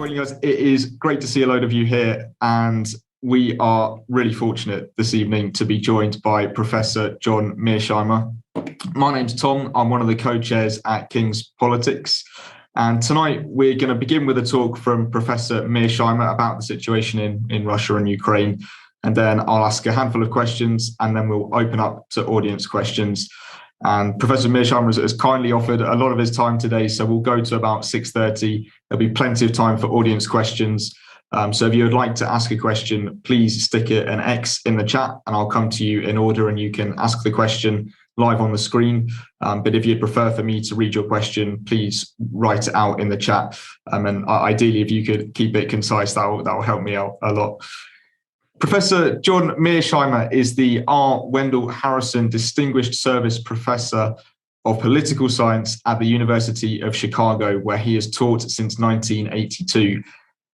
joining us. It is great to see a load of you here, and we are really fortunate this evening to be joined by Professor John Mearsheimer. My name's Tom. I'm one of the co-chairs at King's Politics. And tonight we're going to begin with a talk from Professor Mearsheimer about the situation in Russia and Ukraine. And then I'll ask a handful of questions, and then we'll open up to audience questions. And Professor Mearsheimer has kindly offered a lot of his time today, so we'll go to about 6:30. There'll be plenty of time for audience questions. So if you would like to ask a question, please stick an X in the chat, and I'll come to you in order, and you can ask the question live on the screen. But if you'd prefer for me to read your question, please write it out in the chat. And ideally, if you could keep it concise, that will help me out a lot. Professor John Mearsheimer is the R. Wendell Harrison Distinguished Service Professor of Political Science at the University of Chicago, where he has taught since 1982.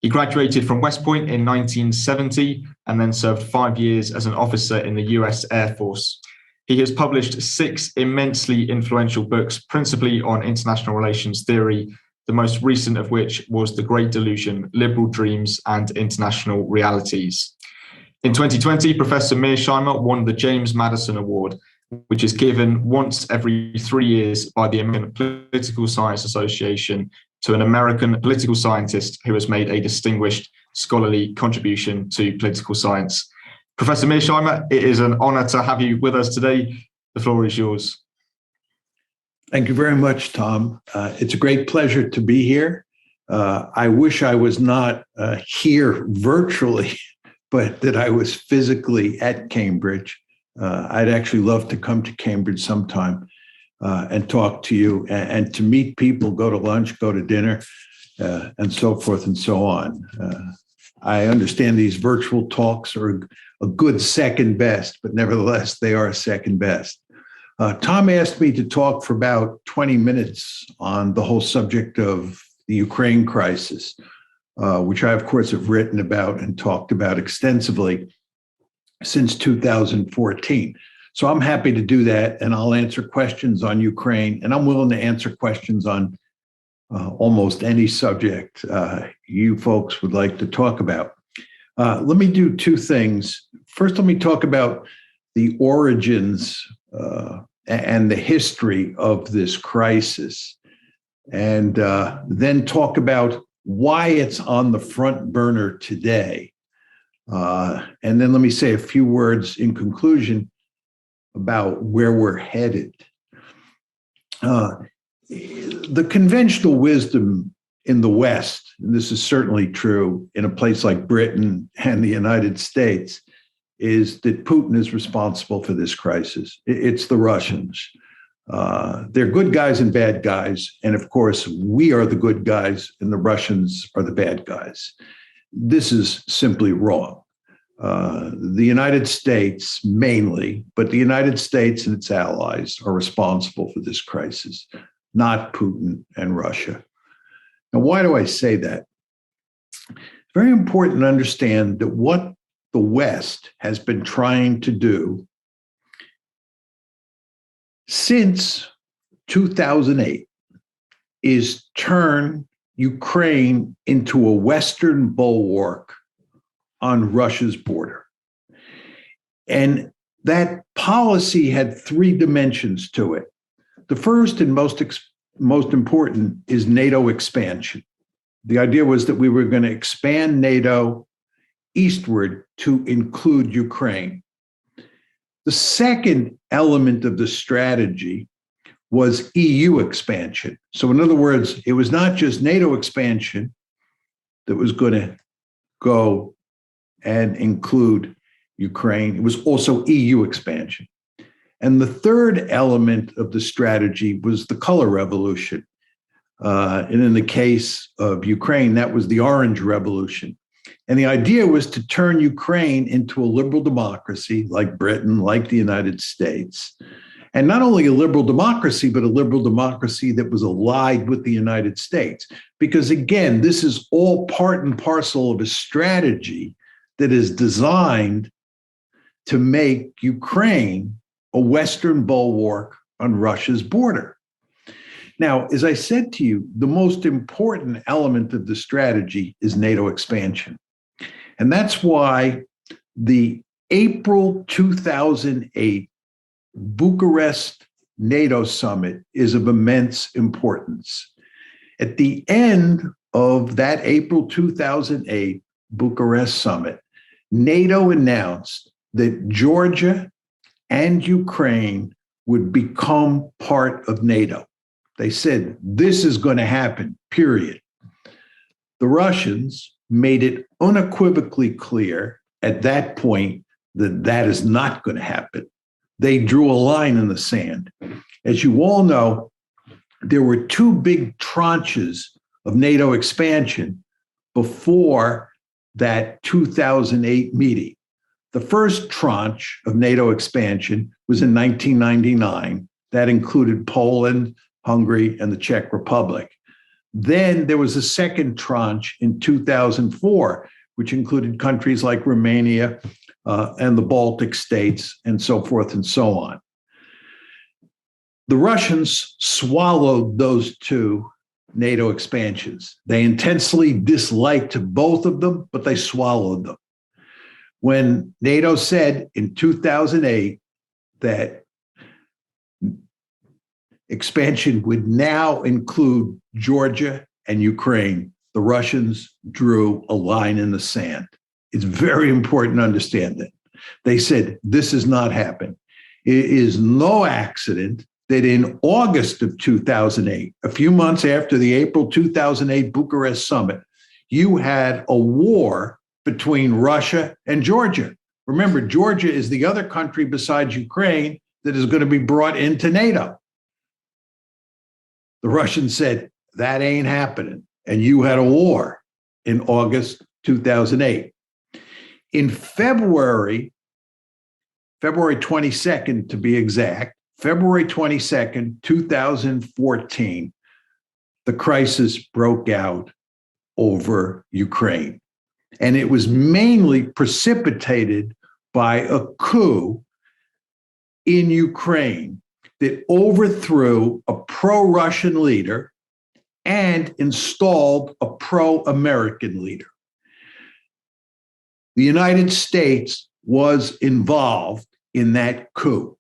He graduated from West Point in 1970 and then served 5 years as an officer in the US Air Force. He has published 6 immensely influential books, principally on international relations theory, the most recent of which was The Great Delusion, Liberal Dreams and International Realities. In 2020, Professor Mearsheimer won the James Madison Award, which is given once every 3 years by the American Political Science Association to an American political scientist who has made a distinguished scholarly contribution to political science. Professor Mearsheimer, it is an honor to have you with us today. The floor is yours. Thank you very much, Tom. It's a great pleasure to be here. I wish I was not here virtually, but that I was physically at Cambridge. I'd actually love to come to Cambridge sometime and talk to you and to meet people, go to lunch, go to dinner, and so forth and so on. I understand these virtual talks are a good second best, but nevertheless, they are second best. Tom asked me to talk for about 20 minutes on the whole subject of the Ukraine crisis, which I, of course, have written about and talked about extensively since 2014. So I'm happy to do that, and I'll answer questions on Ukraine, and I'm willing to answer questions on almost any subject you folks would like to talk about. Let me do 2 things. First, let me talk about the origins and the history of this crisis, and then talk about why it's on the front burner today. And then let me say a few words in conclusion about where we're headed. The conventional wisdom in the West, and this is certainly true in a place like Britain and the United States, is that Putin is responsible for this crisis. It's the Russians. They're good guys and bad guys. And of course, we are the good guys and the Russians are the bad guys. This is simply wrong. The United States mainly, but the United States and its allies are responsible for this crisis, not Putin and Russia. Now, why do I say that? It's very important to understand that what the West has been trying to do since 2008 is turn Ukraine into a Western bulwark on Russia's border. And that policy had 3 dimensions to it. The first and most important is NATO expansion. The idea was that we were going to expand NATO eastward to include Ukraine. The second element of the strategy was EU expansion. So in other words, it was not just NATO expansion that was going to go and include Ukraine. It was also EU expansion. And the third element of the strategy was the color revolution. And in the case of Ukraine, that was the Orange Revolution. And the idea was to turn Ukraine into a liberal democracy like Britain, like the United States. And not only a liberal democracy, but a liberal democracy that was allied with the United States. Because again, this is all part and parcel of a strategy that is designed to make Ukraine a Western bulwark on Russia's border. Now, as I said to you, the most important element of the strategy is NATO expansion. And that's why the April 2008 Bucharest NATO summit is of immense importance. At the end of that April 2008 Bucharest summit, NATO announced that Georgia and Ukraine would become part of NATO. They said, this is going to happen, period. The Russians made it unequivocally clear at that point that that is not going to happen. They drew a line in the sand. As you all know, there were two big tranches of NATO expansion before that 2008 meeting. The first tranche of NATO expansion was in 1999. That included Poland, Hungary, and the Czech Republic. Then there was a second tranche in 2004, which included countries like Romania and the Baltic states, and so forth and so on. The Russians swallowed those two NATO expansions. They intensely disliked both of them, but they swallowed them. When NATO said in 2008 that expansion would now include Georgia and Ukraine, the Russians drew a line in the sand. It's very important to understand that. They said, this has not happened. It is no accident that in August of 2008, a few months after the April 2008 Bucharest summit, you had a war between Russia and Georgia. Remember, Georgia is the other country besides Ukraine that is going to be brought into NATO. The Russians said, that ain't happening. And you had a war in August 2008. In February 22nd to be exact, February 22nd, 2014, the crisis broke out over Ukraine. And it was mainly precipitated by a coup in Ukraine that overthrew a pro-Russian leader and installed a pro-American leader. The United States was involved in that coup.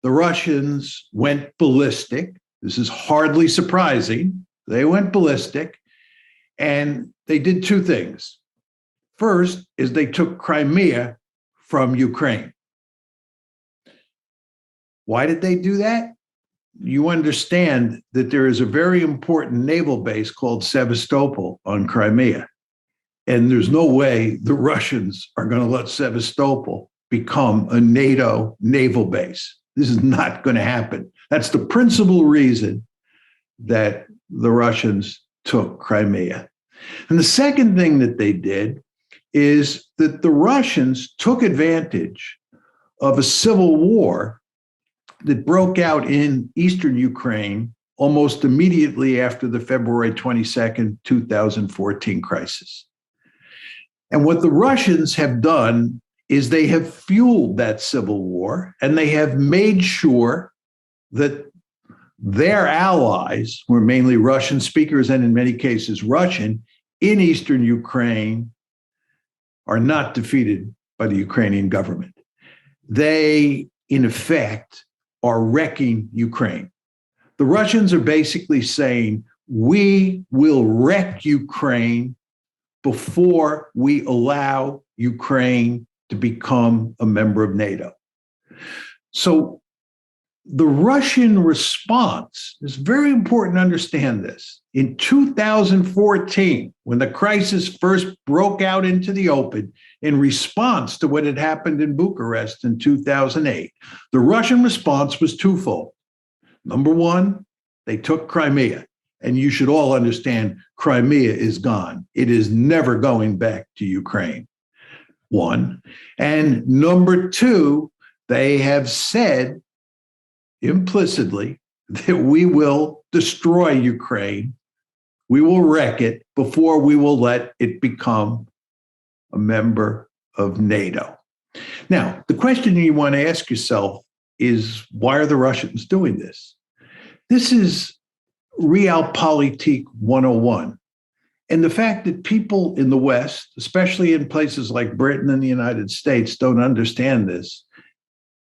The Russians went ballistic. This is hardly surprising. They went ballistic, and they did two things. First is they took Crimea from Ukraine. Why did they do that? You understand that there is a very important naval base called Sevastopol on Crimea. And there's no way the Russians are going to let Sevastopol become a NATO naval base. This is not going to happen. That's the principal reason that the Russians took Crimea. And the second thing that they did is that the Russians took advantage of a civil war that broke out in eastern Ukraine almost immediately after the February 22nd, 2014 crisis. And what the Russians have done is they have fueled that civil war, and they have made sure that their allies, who are mainly Russian speakers and in many cases Russian, in eastern Ukraine are not defeated by the Ukrainian government. They, in effect, are wrecking Ukraine. The Russians are basically saying, we will wreck Ukraine before we allow Ukraine to become a member of NATO. So the Russian response is very important to understand this. In 2014, when the crisis first broke out into the open in response to what had happened in Bucharest in 2008, the Russian response was twofold. Number one, they took Crimea. And you should all understand, Crimea is gone. It is never going back to Ukraine. One. And number two, they have said implicitly that we will destroy Ukraine. We will wreck it before we will let it become a member of NATO. Now, the question you want to ask yourself is, why are the Russians doing this? This is Realpolitik 101. And the fact that people in the West, especially in places like Britain and the United States, don't understand this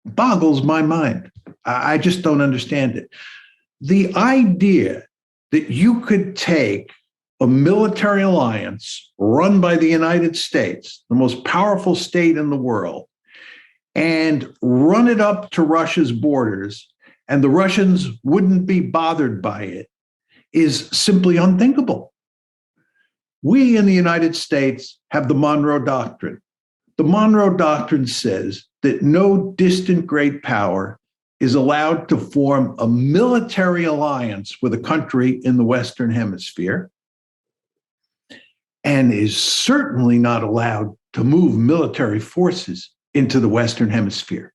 boggles my mind. I just don't understand it. The idea that you could take a military alliance run by the United States, the most powerful state in the world, and run it up to Russia's borders, and the Russians wouldn't be bothered by it, is simply unthinkable. We in the United States have the Monroe Doctrine. The Monroe Doctrine says that no distant great power is allowed to form a military alliance with a country in the Western Hemisphere, and is certainly not allowed to move military forces into the Western Hemisphere.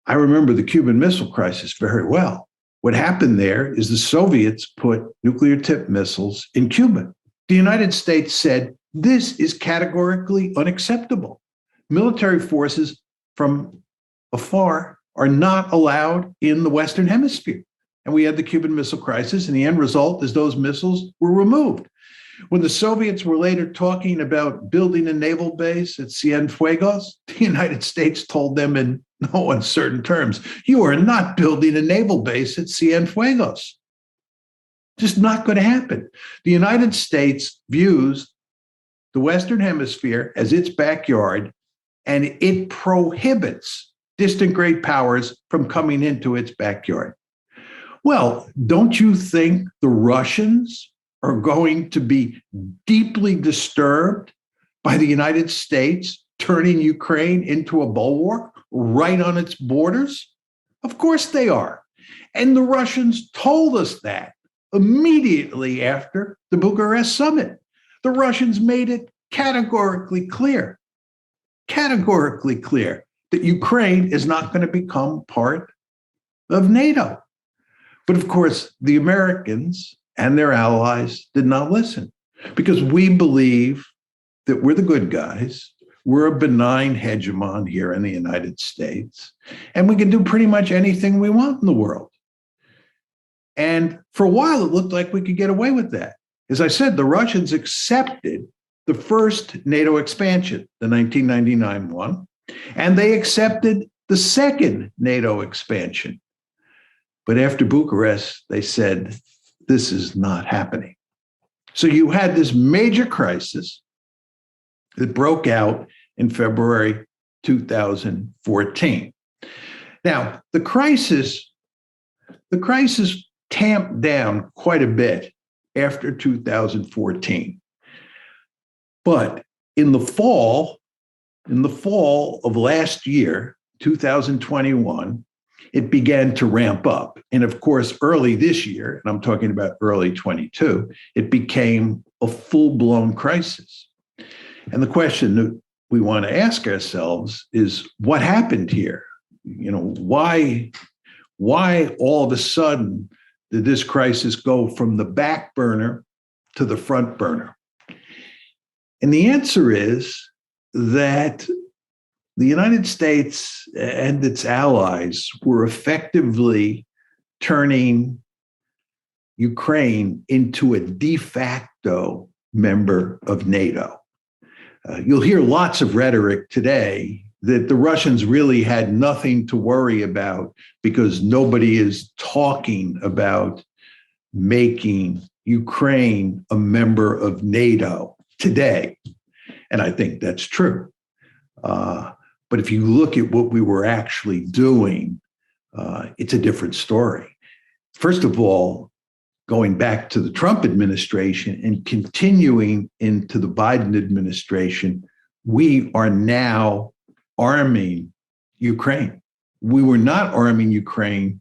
I remember the Cuban Missile Crisis very well. What happened there is the Soviets put nuclear-tipped missiles in Cuba. The United States said, this is categorically unacceptable. Military forces from afar are not allowed in the Western Hemisphere. And we had the Cuban Missile Crisis, and the end result is those missiles were removed. When the Soviets were later talking about building a naval base at Cienfuegos, the United States told them in no uncertain terms, you are not building a naval base at Cienfuegos. Just not going to happen. The United States views the Western Hemisphere as its backyard, and it prohibits distant great powers from coming into its backyard. Well, don't you think the Russians are going to be deeply disturbed by the United States turning Ukraine into a bulwark right on its borders? Of course they are. And the Russians told us that immediately after the Bucharest summit. The Russians made it categorically clear that Ukraine is not going to become part of NATO. But of course, the Americans and their allies did not listen, because we believe that we're the good guys. We're a benign hegemon here in the United States, and we can do pretty much anything we want in the world. And for a while, it looked like we could get away with that. As I said, the Russians accepted the first NATO expansion, the 1999 one, and they accepted the second NATO expansion. But after Bucharest, they said, this is not happening. So you had this major crisis that broke out in February 2014. Now, the crisis tamped down quite a bit after 2014. But in the fall of last year, 2021, it began to ramp up. And of course, early this year, and I'm talking about early 22, it became a full-blown crisis. And the question that we want to ask ourselves is, what happened here? You know, why all of a sudden did this crisis go from the back burner to the front burner? And the answer is that the United States and its allies were effectively turning Ukraine into a de facto member of NATO. You'll hear lots of rhetoric today that the Russians really had nothing to worry about because nobody is talking about making Ukraine a member of NATO today. And I think that's true. But if you look at what we were actually doing, it's a different story. First of all, going back to the Trump administration and continuing into the Biden administration, we are now arming Ukraine. We were not arming Ukraine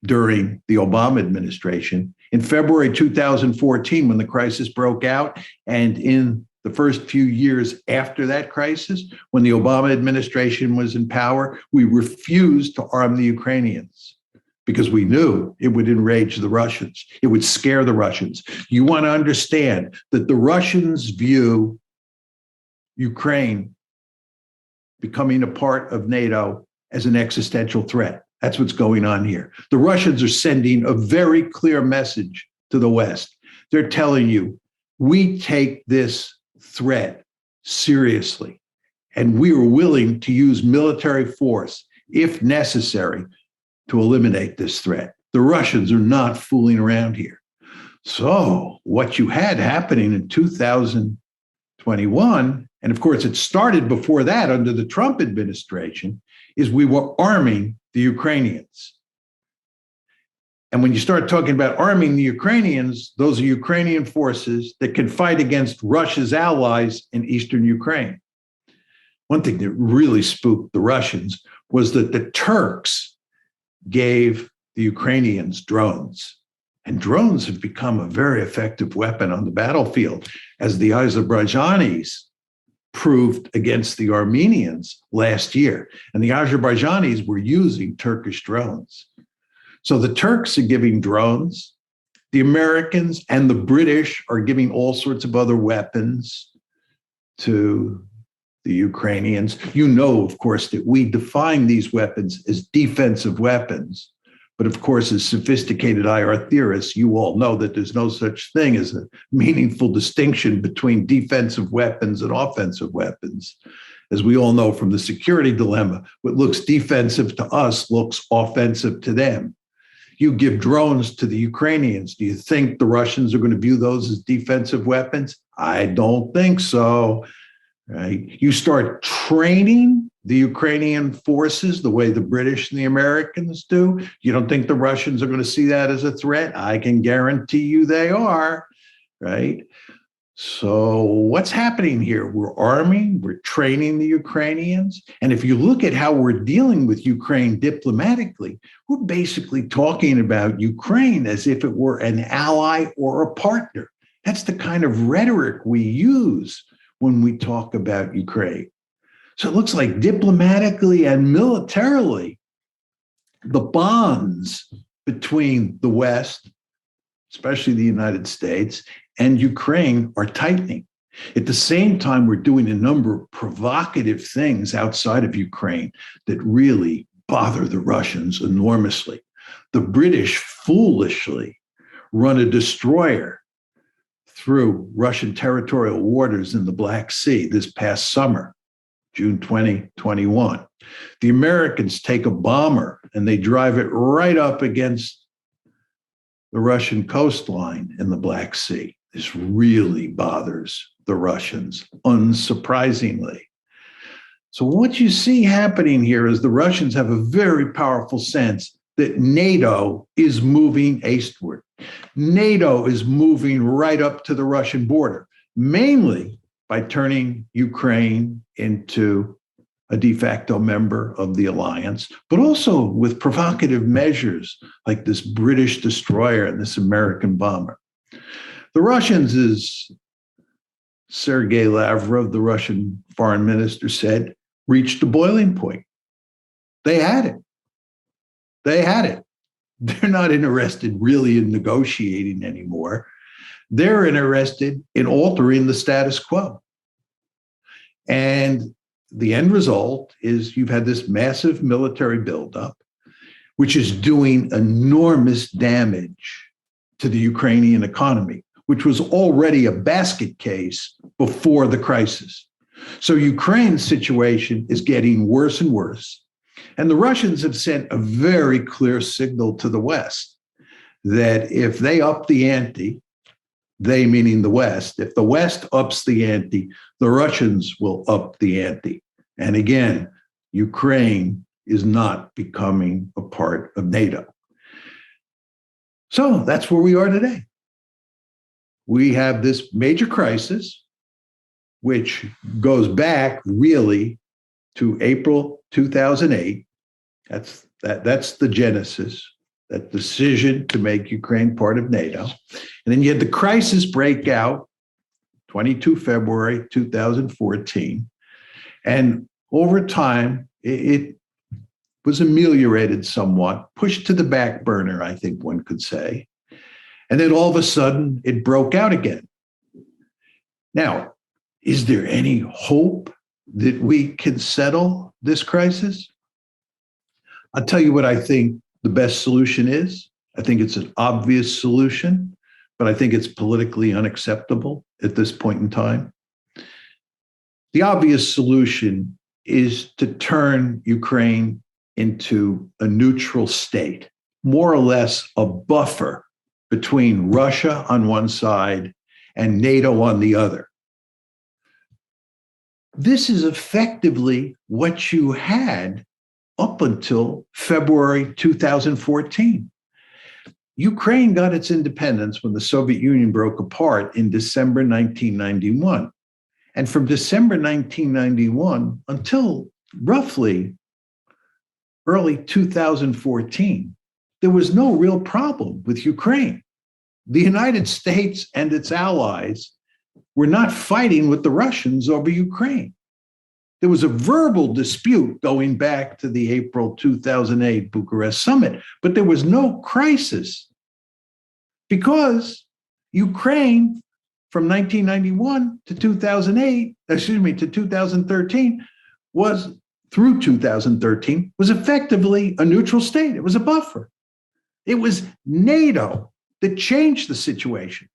during the Obama administration. In February 2014, when the crisis broke out, and in the first few years after that crisis, when the Obama administration was in power, we refused to arm the Ukrainians because we knew it would enrage the Russians. It would scare the Russians. You want to understand that the Russians view Ukraine becoming a part of NATO as an existential threat. That's what's going on here. The Russians are sending a very clear message to the West. They're telling you, we take this threat seriously, and we are willing to use military force, if necessary, to eliminate this threat. The Russians are not fooling around here. So what you had happening in 2021, and of course it started before that under the Trump administration, is we were arming the Ukrainians. And when you start talking about arming the Ukrainians, those are Ukrainian forces that can fight against Russia's allies in eastern Ukraine. One thing that really spooked the Russians was that the Turks gave the Ukrainians drones. And drones have become a very effective weapon on the battlefield, as the Azerbaijanis proved against the Armenians last year. And the Azerbaijanis were using Turkish drones. So the Turks are giving drones. The Americans and the British are giving all sorts of other weapons to the Ukrainians. You know, of course, that we define these weapons as defensive weapons. But of course, as sophisticated IR theorists, you all know that there's no such thing as a meaningful distinction between defensive weapons and offensive weapons. As we all know from the security dilemma, what looks defensive to us looks offensive to them. You give drones to the Ukrainians. Do you think the Russians are going to view those as defensive weapons? I don't think so. Right? You start training the Ukrainian forces the way the British and the Americans do. You don't think the Russians are going to see that as a threat? I can guarantee you they are, right? So what's happening here? We're arming, we're training the Ukrainians. And if you look at how we're dealing with Ukraine diplomatically, we're basically talking about Ukraine as if it were an ally or a partner. That's the kind of rhetoric we use when we talk about Ukraine. So it looks like diplomatically and militarily, the bonds between the West, especially the United States, and Ukraine are tightening. At the same time, we're doing a number of provocative things outside of Ukraine that really bother the Russians enormously. The British foolishly run a destroyer through Russian territorial waters in the Black Sea this past summer, June 2021. The Americans take a bomber and they drive it right up against the Russian coastline in the Black Sea. This really bothers the Russians, unsurprisingly. So what you see happening here is the Russians have a very powerful sense that NATO is moving eastward. NATO is moving right up to the Russian border, mainly by turning Ukraine into a de facto member of the alliance, but also with provocative measures like this British destroyer and this American bomber. The Russians, as Sergei Lavrov, the Russian foreign minister, said, reached a boiling point. They had it. They had it. They're not interested really in negotiating anymore. They're interested in altering the status quo. And the end result is you've had this massive military buildup, which is doing enormous damage to the Ukrainian economy, which was already a basket case before the crisis. So Ukraine's situation is getting worse and worse. And the Russians have sent a very clear signal to the West that if they up the ante, they meaning the West, if the West ups the ante, the Russians will up the ante. And again, Ukraine is not becoming a part of NATO. So that's where we are today. We have this major crisis, which goes back really to April 2008. That's the genesis, that decision to make Ukraine part of NATO. And then you had the crisis break out 22 February 2014. And over time, it was ameliorated somewhat, pushed to the back burner, I think one could say. And then all of a sudden, it broke out again. Now, is there any hope that we can settle this crisis? I'll tell you what I think the best solution is. I think it's an obvious solution, but I think it's politically unacceptable at this point in time. The obvious solution is to turn Ukraine into a neutral state, more or less a buffer between Russia on one side and NATO on the other. This is effectively what you had up until February 2014. Ukraine got its independence when the Soviet Union broke apart in December 1991. And from December 1991 until roughly early 2014, there was no real problem with Ukraine. The United States and its allies were not fighting with the Russians over Ukraine. There was a verbal dispute going back to the April 2008 Bucharest summit, but there was no crisis because Ukraine from 1991 to 2008, to 2013 was through 2013 was effectively a neutral state. It was a buffer. It was NATO that changed the situation.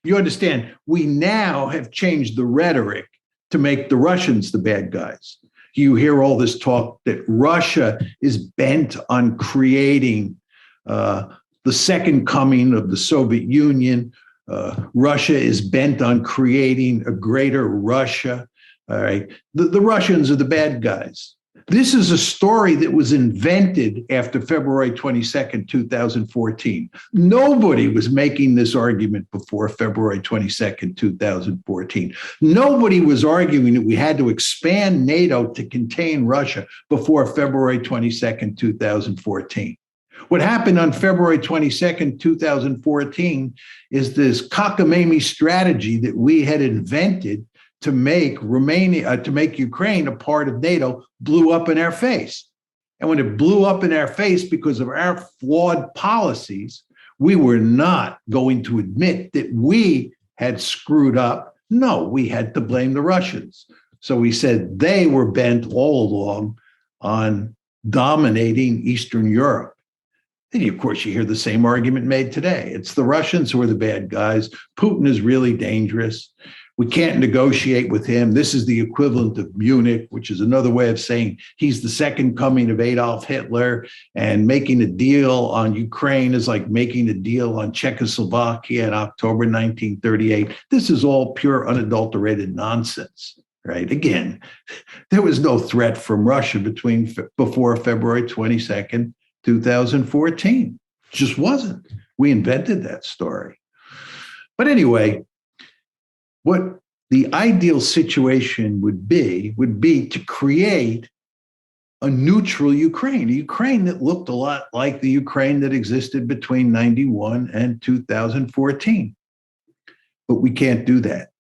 You understand, we now have changed the rhetoric to make the Russians the bad guys. You hear all this talk that Russia is bent on creating the second coming of the Soviet Union. Russia is bent on creating a greater Russia. All right. The Russians are the bad guys. This is a story that was invented after February 22nd, 2014. Nobody was making this argument before February 22nd, 2014. Nobody was arguing that we had to expand NATO to contain Russia before February 22nd, 2014. What happened on February 22nd, 2014 is this cockamamie strategy that we had invented to make Ukraine a part of NATO blew up in our face. And when it blew up in our face because of our flawed policies, we were not going to admit that we had screwed up. No, we had to blame the Russians. So we said they were bent all along on dominating Eastern Europe. And of course, you hear the same argument made today. It's the Russians who are the bad guys. Putin is really dangerous. We can't negotiate with him. This is the equivalent of Munich, which is another way of saying he's the second coming of Adolf Hitler, and making a deal on Ukraine is like making a deal on Czechoslovakia in October 1938. This is all pure unadulterated nonsense, right? Again, there was no threat from Russia before February 22nd, 2014. Just wasn't. We invented that story. But anyway, what the ideal situation would be to create a neutral Ukraine, a Ukraine that looked a lot like the Ukraine that existed between 91 and 2014. But we can't do that.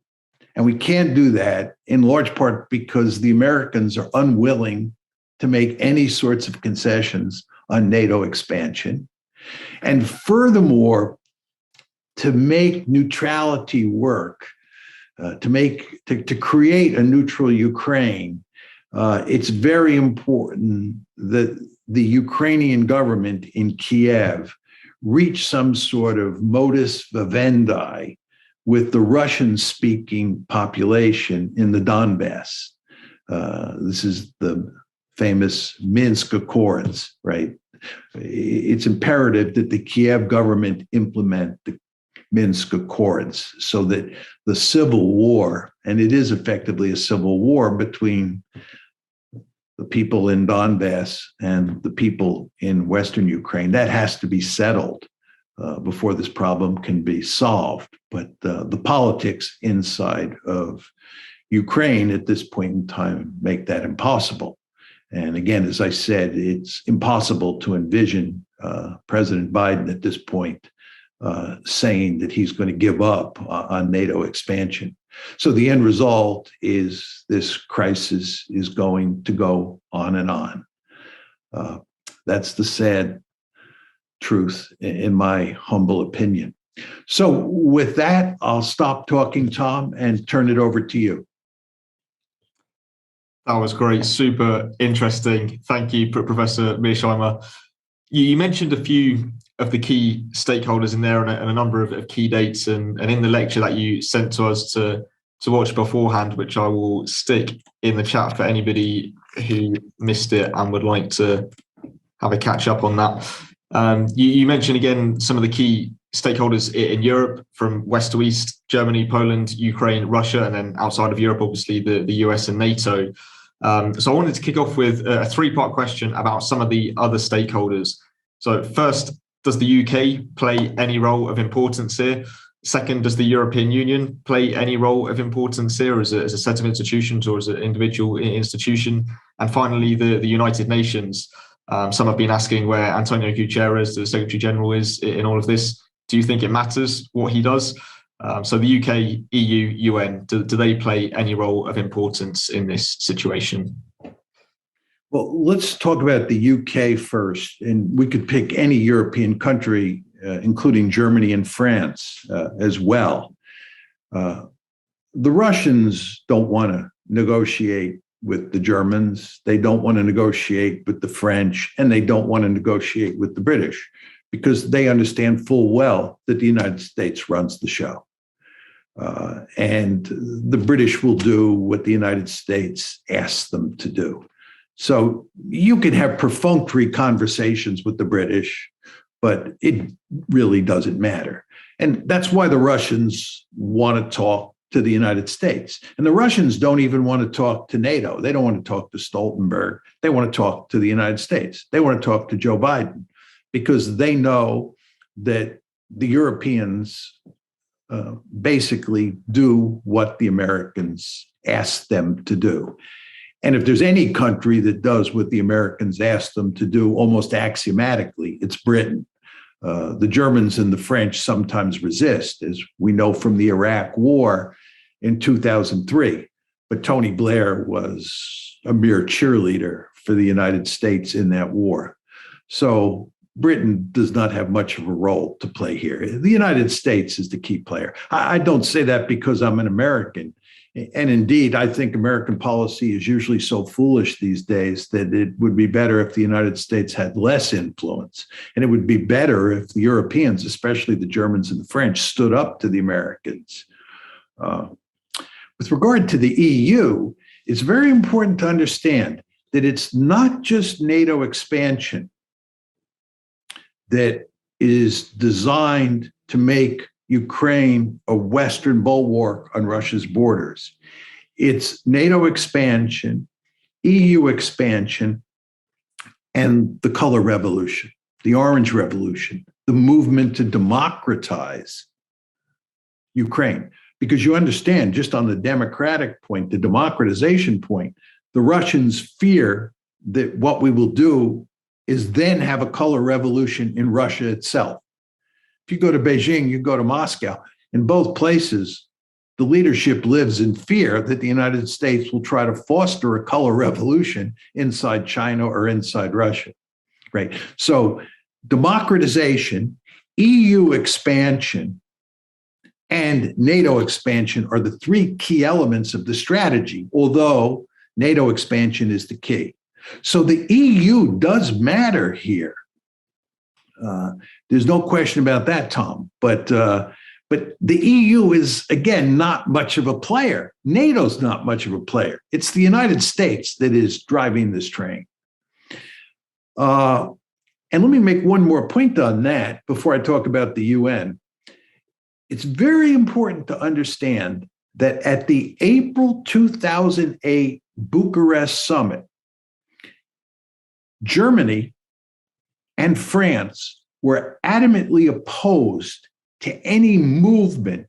And we can't do that in large part because the Americans are unwilling to make any sorts of concessions on NATO expansion. And furthermore, to make neutrality work, to create a neutral Ukraine, it's very important that the Ukrainian government in Kiev reach some sort of modus vivendi with the Russian-speaking population in the Donbass. This is the famous Minsk Accords, right? It's imperative that the Kiev government implement the Minsk Accords so that the civil war, and it is effectively a civil war between the people in Donbass and the people in Western Ukraine, that has to be settled before this problem can be solved. But the politics inside of Ukraine at this point in time make that impossible. And again, as I said, it's impossible to envision President Biden at this point saying that he's going to give up on NATO expansion. So the end result is this crisis is going to go on and on. That's the sad truth, in my humble opinion. So with that, I'll stop talking, Tom, and turn it over to you. That was great. Super interesting. Thank you, Professor Mearsheimer. You mentioned a few of the key stakeholders in there and a number of key dates. And in the lecture that you sent to us to watch beforehand, which I will stick in the chat for anybody who missed it and would like to have a catch up on that. You mentioned again some of the key stakeholders in Europe, from west to east: Germany, Poland, Ukraine, Russia, and then outside of Europe, obviously the US and NATO. So I wanted to kick off with a three-part question about some of the other stakeholders. So first, does the UK play any role of importance here? Second, does the European Union play any role of importance here as a set of institutions or as an individual institution? And finally, the United Nations. Some have been asking where Antonio Guterres, the Secretary General, is in all of this. Do you think it matters what he does? So the UK, EU, UN, do they play any role of importance in this situation? Well, let's talk about the UK first, and we could pick any European country, including Germany and France as well. The Russians don't want to negotiate with the Germans. They don't want to negotiate with the French, and they don't want to negotiate with the British, because they understand full well that the United States runs the show. And the British will do what the United States asks them to do. So you can have perfunctory conversations with the British, but it really doesn't matter. And that's why the Russians want to talk to the United States. And the Russians don't even want to talk to NATO. They don't want to talk to Stoltenberg. They want to talk to the United States. They want to talk to Joe Biden, because they know that the Europeans basically do what the Americans ask them to do. And if there's any country that does what the Americans ask them to do almost axiomatically, it's Britain. The Germans and the French sometimes resist, as we know from the Iraq War in 2003. But Tony Blair was a mere cheerleader for the United States in that war. So Britain does not have much of a role to play here. The United States is the key player. I don't say that because I'm an American. And indeed, I think American policy is usually so foolish these days that it would be better if the United States had less influence. And it would be better if the Europeans, especially the Germans and the French, stood up to the Americans. With regard to the EU, it's very important to understand that it's not just NATO expansion that is designed to make Ukraine a Western bulwark on Russia's borders. It's NATO expansion, EU expansion, and the color revolution, the orange revolution, the movement to democratize Ukraine. Because you understand, just on the democratic point, the democratization point, the Russians fear that what we will do is then have a color revolution in Russia itself. If you go to Beijing, you go to Moscow. In both places, the leadership lives in fear that the United States will try to foster a color revolution inside China or inside Russia, right? So democratization, EU expansion, and NATO expansion are the three key elements of the strategy, although NATO expansion is the key. So the EU does matter here. There's no question about that, Tom. But the EU is, again, not much of a player. NATO's not much of a player. It's the United States that is driving this train. And let me make one more point on that before I talk about the UN. It's very important to understand that at the April 2008 Bucharest summit, Germany and France were adamantly opposed to any movement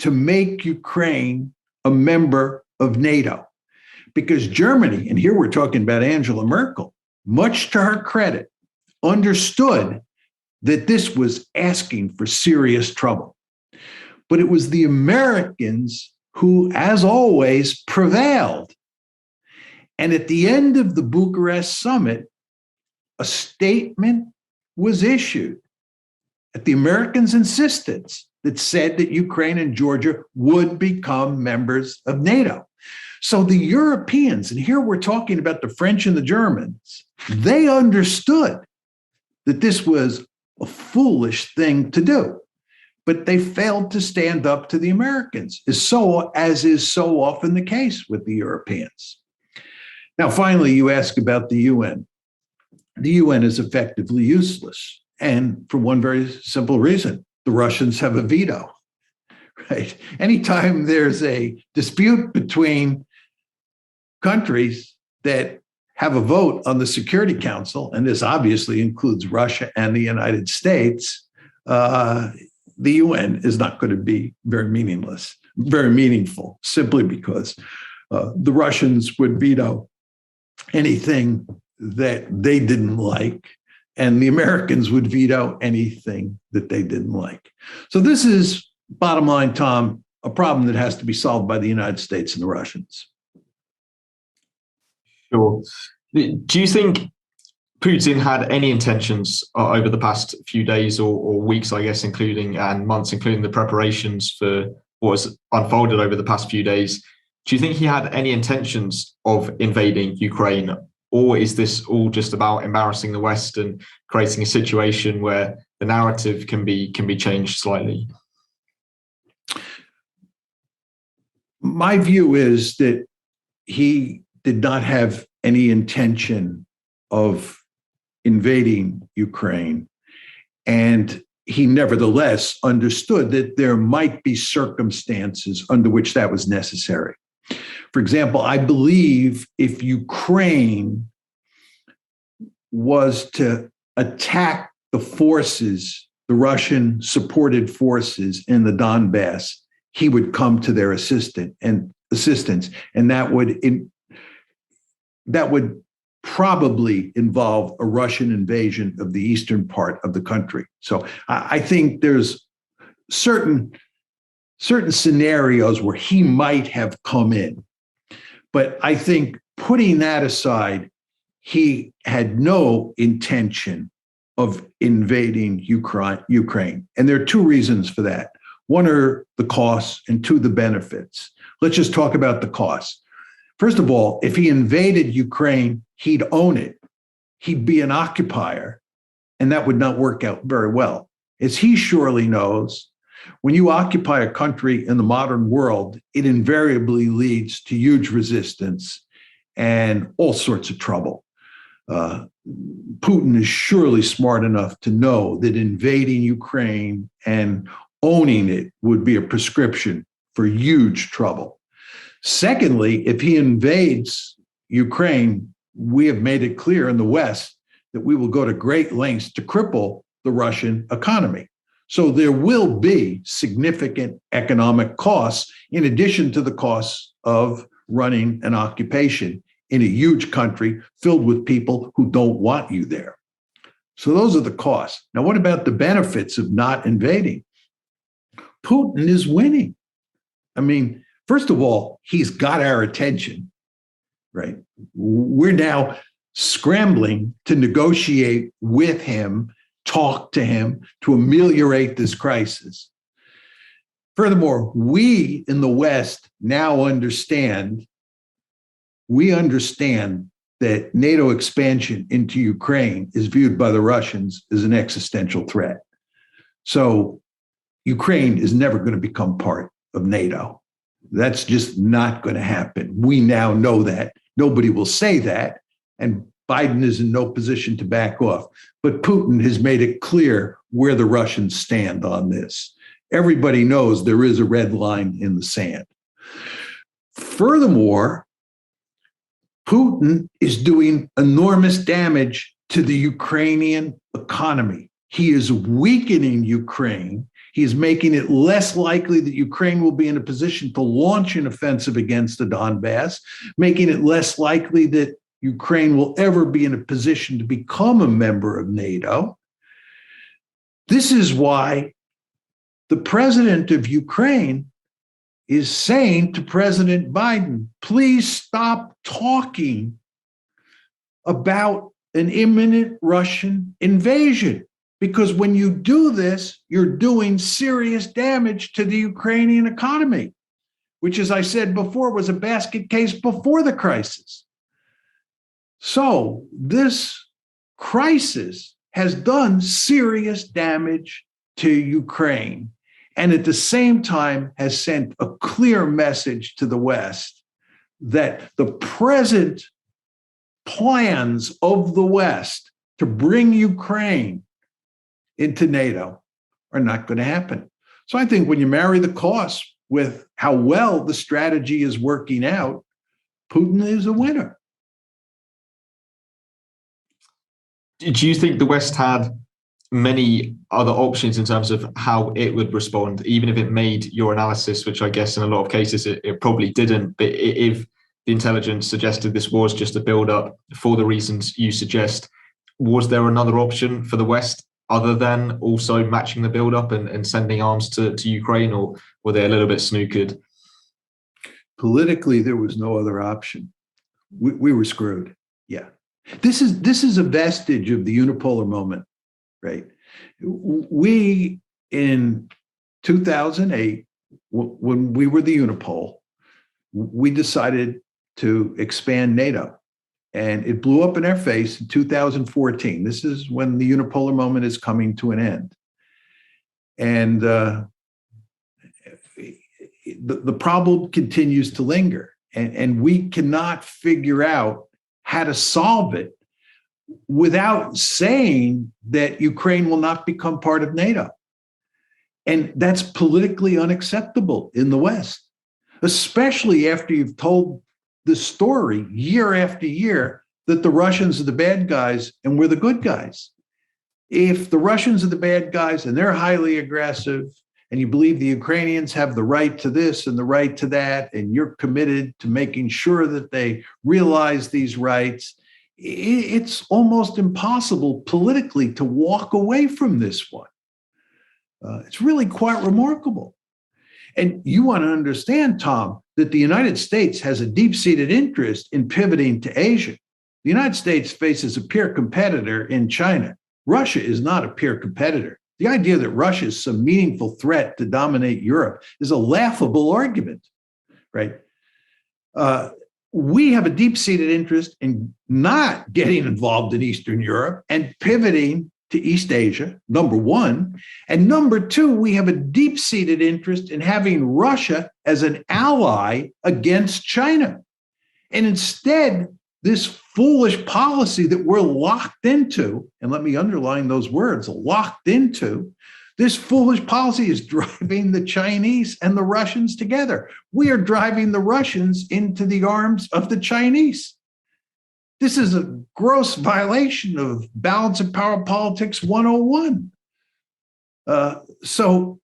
to make Ukraine a member of NATO. Because Germany, and here we're talking about Angela Merkel, much to her credit, understood that this was asking for serious trouble. But it was the Americans who, as always, prevailed. And at the end of the Bucharest summit, a statement was issued at the Americans' insistence that said that Ukraine and Georgia would become members of NATO. So the Europeans, and here we're talking about the French and the Germans, they understood that this was a foolish thing to do, but they failed to stand up to the Americans, as is so often the case with the Europeans. Now, finally, you ask about the UN. The UN is effectively useless, and for one very simple reason: the Russians have a veto. Right? Anytime there's a dispute between countries that have a vote on the Security Council, and this obviously includes Russia and the United States, the UN is not going to be very meaningful, simply because the Russians would veto anything that they didn't like, and the Americans would veto anything that they didn't like. So this is, bottom line, Tom, a problem that has to be solved by the United States and the Russians. Sure. Do you think Putin had any intentions over the past few days or weeks, I guess, and months, including the preparations for what has unfolded over the past few days? Do you think he had any intentions of invading Ukraine, or is this all just about embarrassing the West and creating a situation where the narrative can be changed slightly? My view is that he did not have any intention of invading Ukraine, and he nevertheless understood that there might be circumstances under which that was necessary. For example, I believe if Ukraine was to attack the Russian-supported forces in the Donbass, he would come to their assistance, and that would probably involve a Russian invasion of the eastern part of the country. So I think there's certain scenarios where he might have come in. But I think, putting that aside, he had no intention of invading Ukraine. And there are two reasons for that. One are the costs, and two, the benefits. Let's just talk about the costs. First of all, if he invaded Ukraine, he'd own it. He'd be an occupier, and that would not work out very well. As he surely knows, when you occupy a country in the modern world, it invariably leads to huge resistance and all sorts of trouble. Putin is surely smart enough to know that invading Ukraine and owning it would be a prescription for huge trouble. Secondly, if he invades Ukraine, we have made it clear in the West that we will go to great lengths to cripple the Russian economy. So there will be significant economic costs in addition to the costs of running an occupation in a huge country filled with people who don't want you there. So those are the costs. Now, what about the benefits of not invading? Putin is winning. I mean, first of all, he's got our attention, right? We're now scrambling to negotiate with him, talk to him, to ameliorate this crisis. Furthermore, we in the West now understand that NATO expansion into Ukraine is viewed by the Russians as an existential threat. So Ukraine is never going to become part of NATO. That's just not going to happen. We now know that. Nobody will say that, and Biden is in no position to back off. But Putin has made it clear where the Russians stand on this. Everybody knows there is a red line in the sand. Furthermore, Putin is doing enormous damage to the Ukrainian economy. He is weakening Ukraine. He is making it less likely that Ukraine will be in a position to launch an offensive against the Donbass, making it less likely that Ukraine will ever be in a position to become a member of NATO. This is why the president of Ukraine is saying to President Biden, please stop talking about an imminent Russian invasion, because when you do this, you're doing serious damage to the Ukrainian economy. which, as I said before, was a basket case before the crisis. So this crisis has done serious damage to Ukraine, and at the same time has sent a clear message to the West that the present plans of the West to bring Ukraine into NATO are not going to happen. So I think when you marry the cost with how well the strategy is working out, Putin is a winner. Do you think the West had many other options in terms of how it would respond, even if it made your analysis, which I guess in a lot of cases it probably didn't, but if the intelligence suggested this was just a build-up for the reasons you suggest, was there another option for the West other than also matching the build-up and sending arms to Ukraine, or were they a little bit snookered? Politically, there was no other option. We were screwed. Yeah. This is a vestige of the unipolar moment, right? We, in 2008, when we were the unipole, we decided to expand NATO, and it blew up in our face in 2014. This is when the unipolar moment is coming to an end. And the problem continues to linger, and we cannot figure out how to solve it without saying that Ukraine will not become part of NATO. And that's politically unacceptable in the West, especially after you've told the story year after year that the Russians are the bad guys and we're the good guys. If the Russians are the bad guys and they're highly aggressive, and you believe the Ukrainians have the right to this and the right to that, and you're committed to making sure that they realize these rights, it's almost impossible politically to walk away from this one. It's really quite remarkable. And you want to understand, Tom, that the United States has a deep-seated interest in pivoting to Asia. The United States faces a peer competitor in China. Russia is not a peer competitor. The idea that Russia is some meaningful threat to dominate Europe is a laughable argument, right? We have a deep-seated interest in not getting involved in Eastern Europe and pivoting to East Asia, number one. And number two, we have a deep-seated interest in having Russia as an ally against China. And instead, this foolish policy that we're locked into, and let me underline those words, locked into, this foolish policy is driving the Chinese and the Russians together. We are driving the Russians into the arms of the Chinese. This is a gross violation of balance of power politics 101. So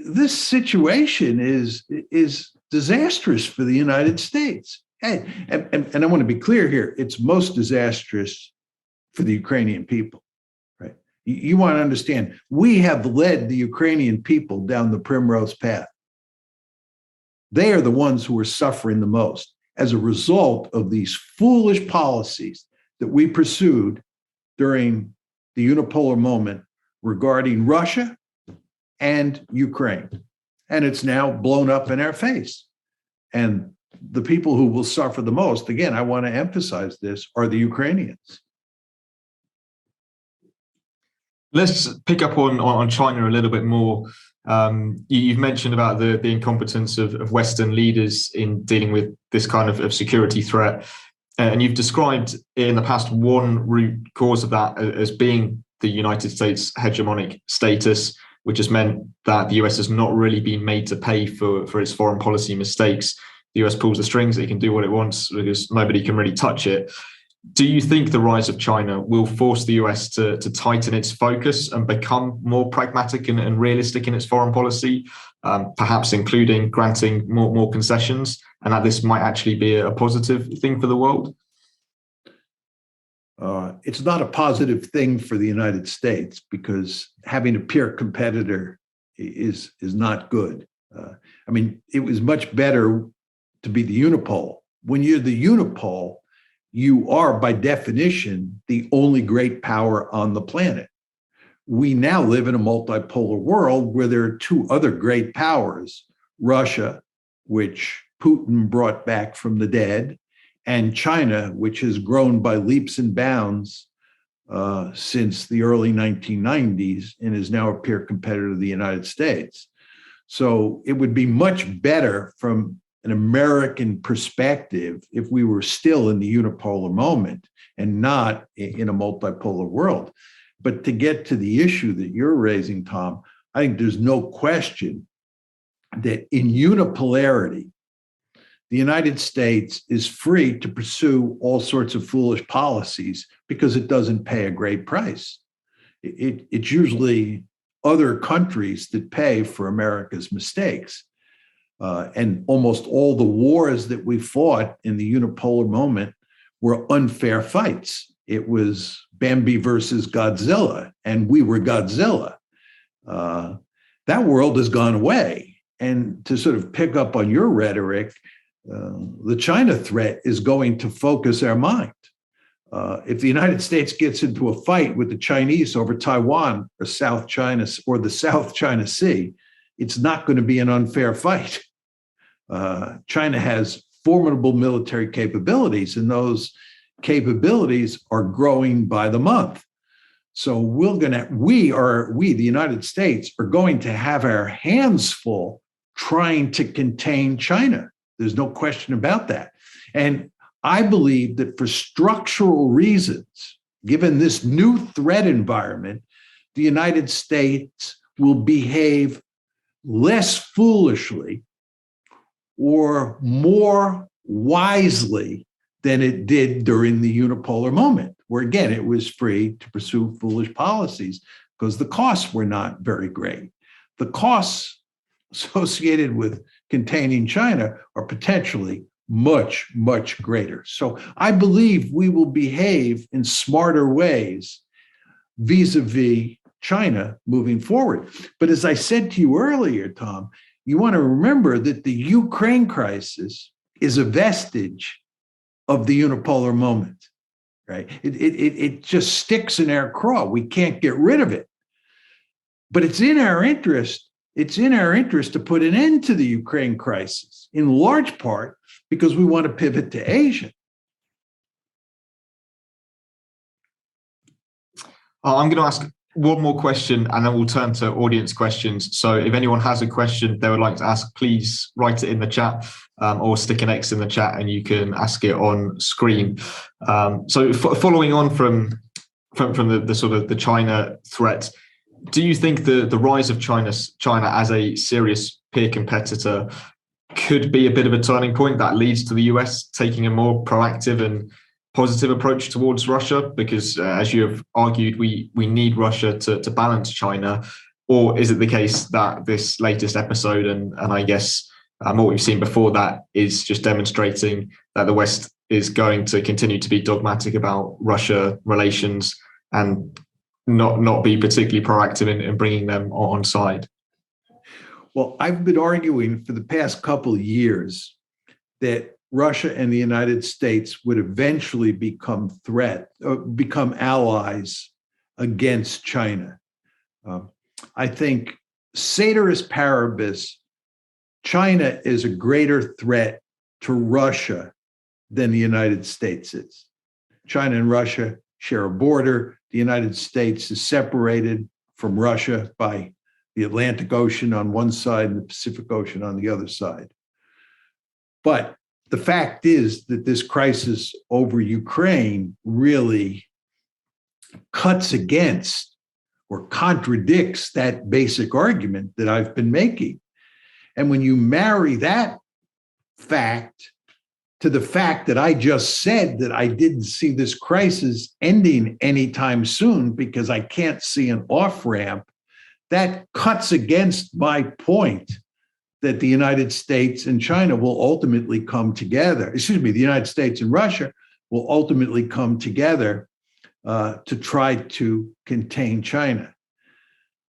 this situation is disastrous for the United States. And I want to be clear here, it's most disastrous for the Ukrainian people, right? You want to understand, we have led the Ukrainian people down the primrose path. They are the ones who are suffering the most as a result of these foolish policies that we pursued during the unipolar moment regarding Russia and Ukraine. And it's now blown up in our face. And the people who will suffer the most, again, I want to emphasize this, are the Ukrainians. Let's pick up on China a little bit more. You've mentioned about the incompetence of Western leaders in dealing with this kind of security threat. And you've described in the past one root cause of that as being the United States hegemonic status, which has meant that the US has not really been made to pay for its foreign policy mistakes. The US pulls the strings, it can do what it wants because nobody can really touch it. Do you think the rise of China will force the US to tighten its focus and become more pragmatic and realistic in its foreign policy, perhaps including granting more concessions, and that this might actually be a positive thing for the world? It's not a positive thing for the United States because having a peer competitor is not good. I mean, it was much better to be the unipole. When you're the unipole, you are by definition the only great power on the planet. We now live in a multipolar world where there are two other great powers, Russia which Putin brought back from the dead, and China, which has grown by leaps and bounds since the early 1990s and is now a peer competitor of the United States. So it would be much better from an American perspective if we were still in the unipolar moment and not in a multipolar world. But to get to the issue that you're raising, Tom, I think there's no question that in unipolarity, the United States is free to pursue all sorts of foolish policies because it doesn't pay a great price. It's usually other countries that pay for America's mistakes. And almost all the wars that we fought in the unipolar moment were unfair fights. It was Bambi versus Godzilla, and we were Godzilla. That world has gone away. And to sort of pick up on your rhetoric, the China threat is going to focus our mind. If the United States gets into a fight with the Chinese over Taiwan or South China or the South China Sea, it's not going to be an unfair fight. China has formidable military capabilities, and those capabilities are growing by the month. So we, the United States, are going to have our hands full trying to contain China. There's no question about that. And I believe that for structural reasons, given this new threat environment, the United States will behave less foolishly or more wisely than it did during the unipolar moment, where again, it was free to pursue foolish policies because the costs were not very great. The costs associated with containing China are potentially much, much greater. So I believe we will behave in smarter ways vis-a-vis China moving forward. But as I said to you earlier, Tom, you want to remember that the Ukraine crisis is a vestige of the unipolar moment, right? It just sticks in our craw. We can't get rid of it. But it's in our interest. It's in our interest to put an end to the Ukraine crisis, in large part because we want to pivot to Asia. I'm going to ask one more question and then we'll turn to audience questions. So if anyone has a question they would like to ask, please write it in the chat or stick an X in the chat and you can ask it on screen. So following on from the sort of the China threat, do you think the rise of China as a serious peer competitor could be a bit of a turning point that leads to the US taking a more proactive and positive approach towards Russia? Because as you have argued, we need Russia to balance China. Or is it the case that this latest episode and I guess what we've seen before that is just demonstrating that the West is going to continue to be dogmatic about Russia relations and not be particularly proactive in bringing them on side? Well, I've been arguing for the past couple of years that Russia and the United States would eventually become allies against China. I think ceteris paribus, China is a greater threat to Russia than the United States is. China and Russia share a border. The United States is separated from Russia by the Atlantic Ocean on one side and the Pacific Ocean on the other side. But the fact is that this crisis over Ukraine really cuts against or contradicts that basic argument that I've been making. And when you marry that fact to the fact that I just said that I didn't see this crisis ending anytime soon because I can't see an off-ramp, that cuts against my point that the United States and China will ultimately come together. The United States and Russia will ultimately come together to try to contain China.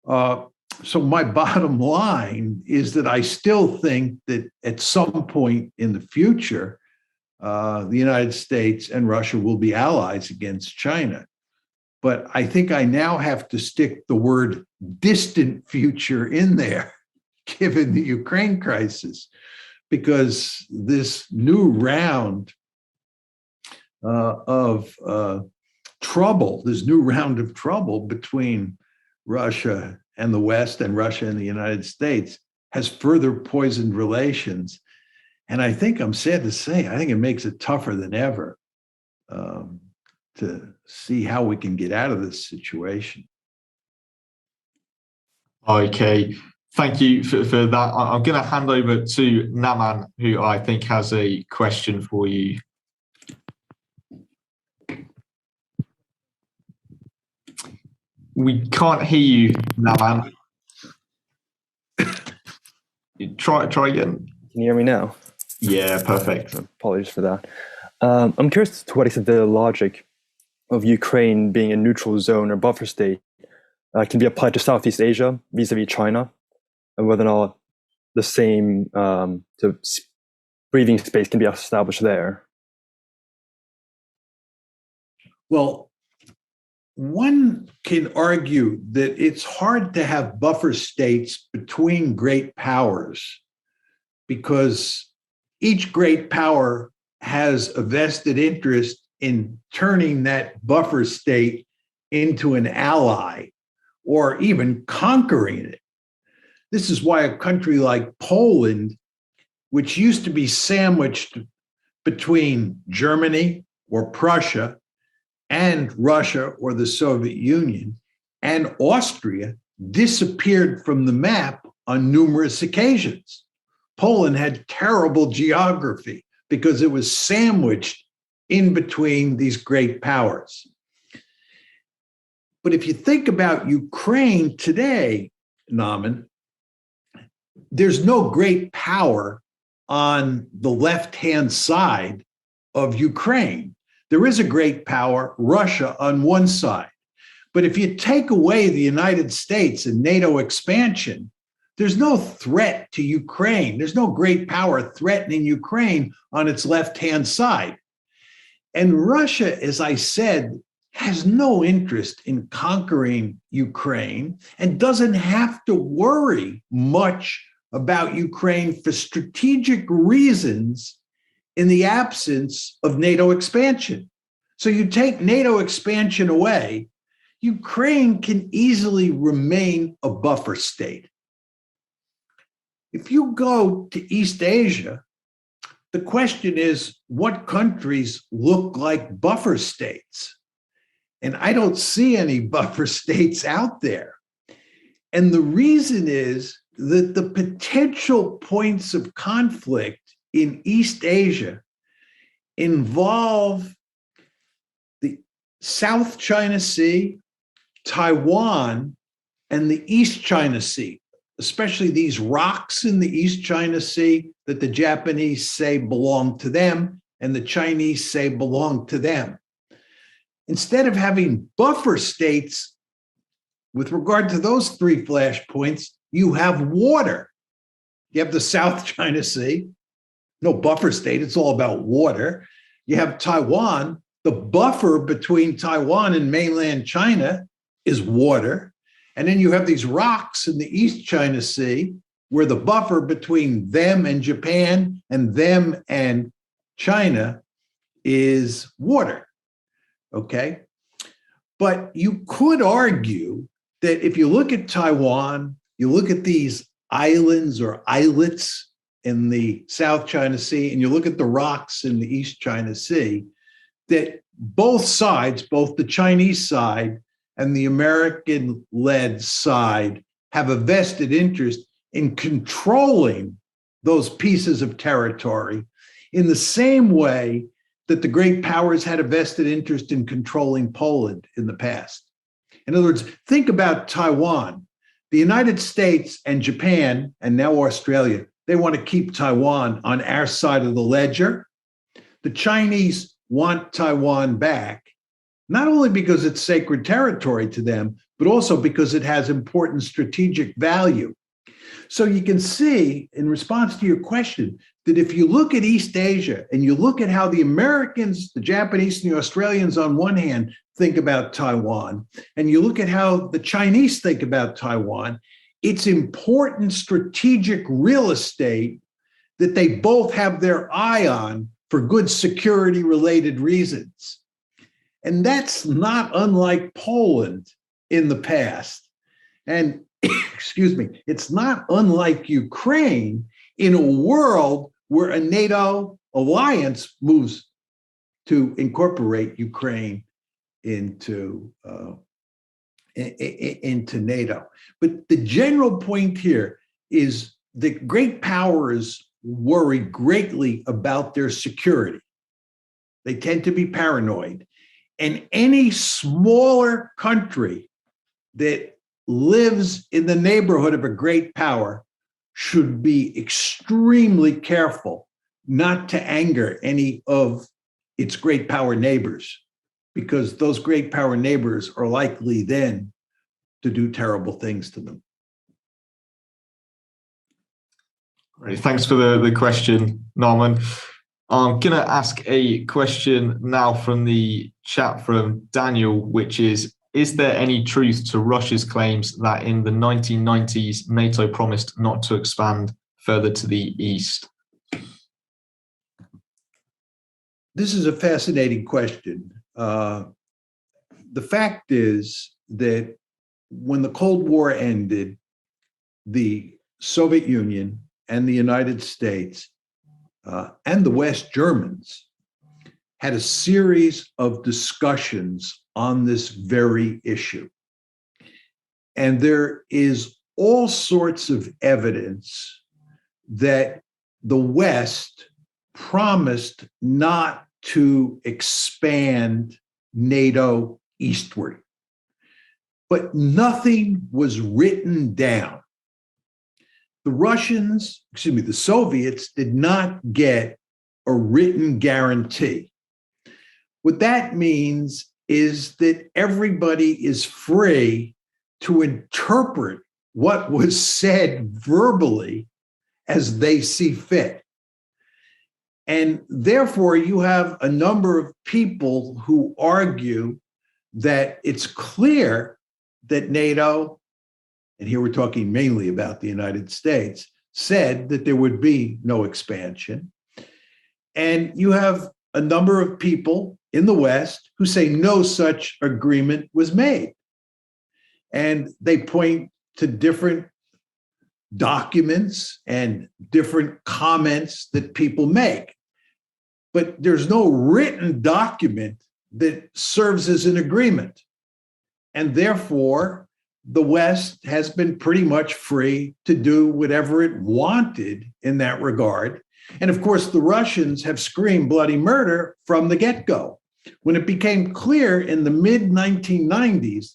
So my bottom line is that I still think that at some point in the future, the United States and Russia will be allies against China. But I think I now have to stick the word distant future in there, given the Ukraine crisis, because this new round of trouble, this new round of trouble between Russia and the West and Russia and the United States has further poisoned relations. And I think, I'm sad to say, I think it makes it tougher than ever to see how we can get out of this situation. Okay, thank you for that. I'm going to hand over to Naman, who I think has a question for you. We can't hear you, Naman. Try again. Can you hear me now? Yeah, perfect. Apologies for that. I'm curious to what extent the logic of Ukraine being a neutral zone or buffer state can be applied to Southeast Asia vis-a-vis China, and whether or not the same breathing space can be established there. Well, one can argue that it's hard to have buffer states between great powers because each great power has a vested interest in turning that buffer state into an ally or even conquering it. This is why a country like Poland, which used to be sandwiched between Germany or Prussia and Russia or the Soviet Union and Austria, disappeared from the map on numerous occasions. Poland had terrible geography because it was sandwiched in between these great powers. But if you think about Ukraine today, Naman, there's no great power on the left-hand side of Ukraine. There is a great power, Russia, on one side. But if you take away the United States and NATO expansion, there's no threat to Ukraine. There's no great power threatening Ukraine on its left-hand side. And Russia, as I said, has no interest in conquering Ukraine and doesn't have to worry much about Ukraine for strategic reasons in the absence of NATO expansion. So you take NATO expansion away, Ukraine can easily remain a buffer state. If you go to East Asia, the question is, what countries look like buffer states? And I don't see any buffer states out there. And the reason is that the potential points of conflict in East Asia involve the South China Sea, Taiwan, and the East China Sea, especially these rocks in the East China Sea that the Japanese say belong to them and the Chinese say belong to them. Instead of having buffer states with regard to those three flashpoints, you have water. You have the South China Sea, no buffer state, it's all about water. You have Taiwan, the buffer between Taiwan and mainland China is water. And then you have these rocks in the East China Sea, where the buffer between them and Japan and them and China is water. Okay? But you could argue that if you look at Taiwan, you look at these islands or islets in the South China Sea, and you look at the rocks in the East China Sea, that both sides, both the Chinese side and the American-led side, have a vested interest in controlling those pieces of territory in the same way that the great powers had a vested interest in controlling Poland in the past. In other words, think about Taiwan. The United States and Japan, and now Australia, they want to keep Taiwan on our side of the ledger. The Chinese want Taiwan back, not only because it's sacred territory to them, but also because it has important strategic value. So you can see, in response to your question, that if you look at East Asia and you look at how the Americans, the Japanese, and the Australians on one hand think about Taiwan, and you look at how the Chinese think about Taiwan, it's important strategic real estate that they both have their eye on for good security-related reasons. And that's not unlike Poland in the past. And excuse me, it's not unlike Ukraine in a world where a NATO alliance moves to incorporate Ukraine into NATO. But the general point here is that great powers worry greatly about their security. They tend to be paranoid. And any smaller country that lives in the neighborhood of a great power should be extremely careful not to anger any of its great power neighbors, because those great power neighbors are likely then to do terrible things to them. Great. Thanks for the question, Norman. I'm going to ask a question now from the chat from Daniel, which is there any truth to Russia's claims that in the 1990s, NATO promised not to expand further to the east? This is a fascinating question. The fact is that when the Cold War ended, the Soviet Union and the United States and the West Germans had a series of discussions on this very issue. And there is all sorts of evidence that the West promised not to expand NATO eastward, but nothing was written down. The Soviets did not get a written guarantee. What that means is that everybody is free to interpret what was said verbally as they see fit. And therefore, you have a number of people who argue that it's clear that NATO, and here we're talking mainly about the United States, said that there would be no expansion. And you have a number of people in the West who say no such agreement was made. And they point to different documents and different comments that people make. But there's no written document that serves as an agreement. And therefore, the West has been pretty much free to do whatever it wanted in that regard. And of course, the Russians have screamed bloody murder from the get-go. When it became clear in the mid-1990s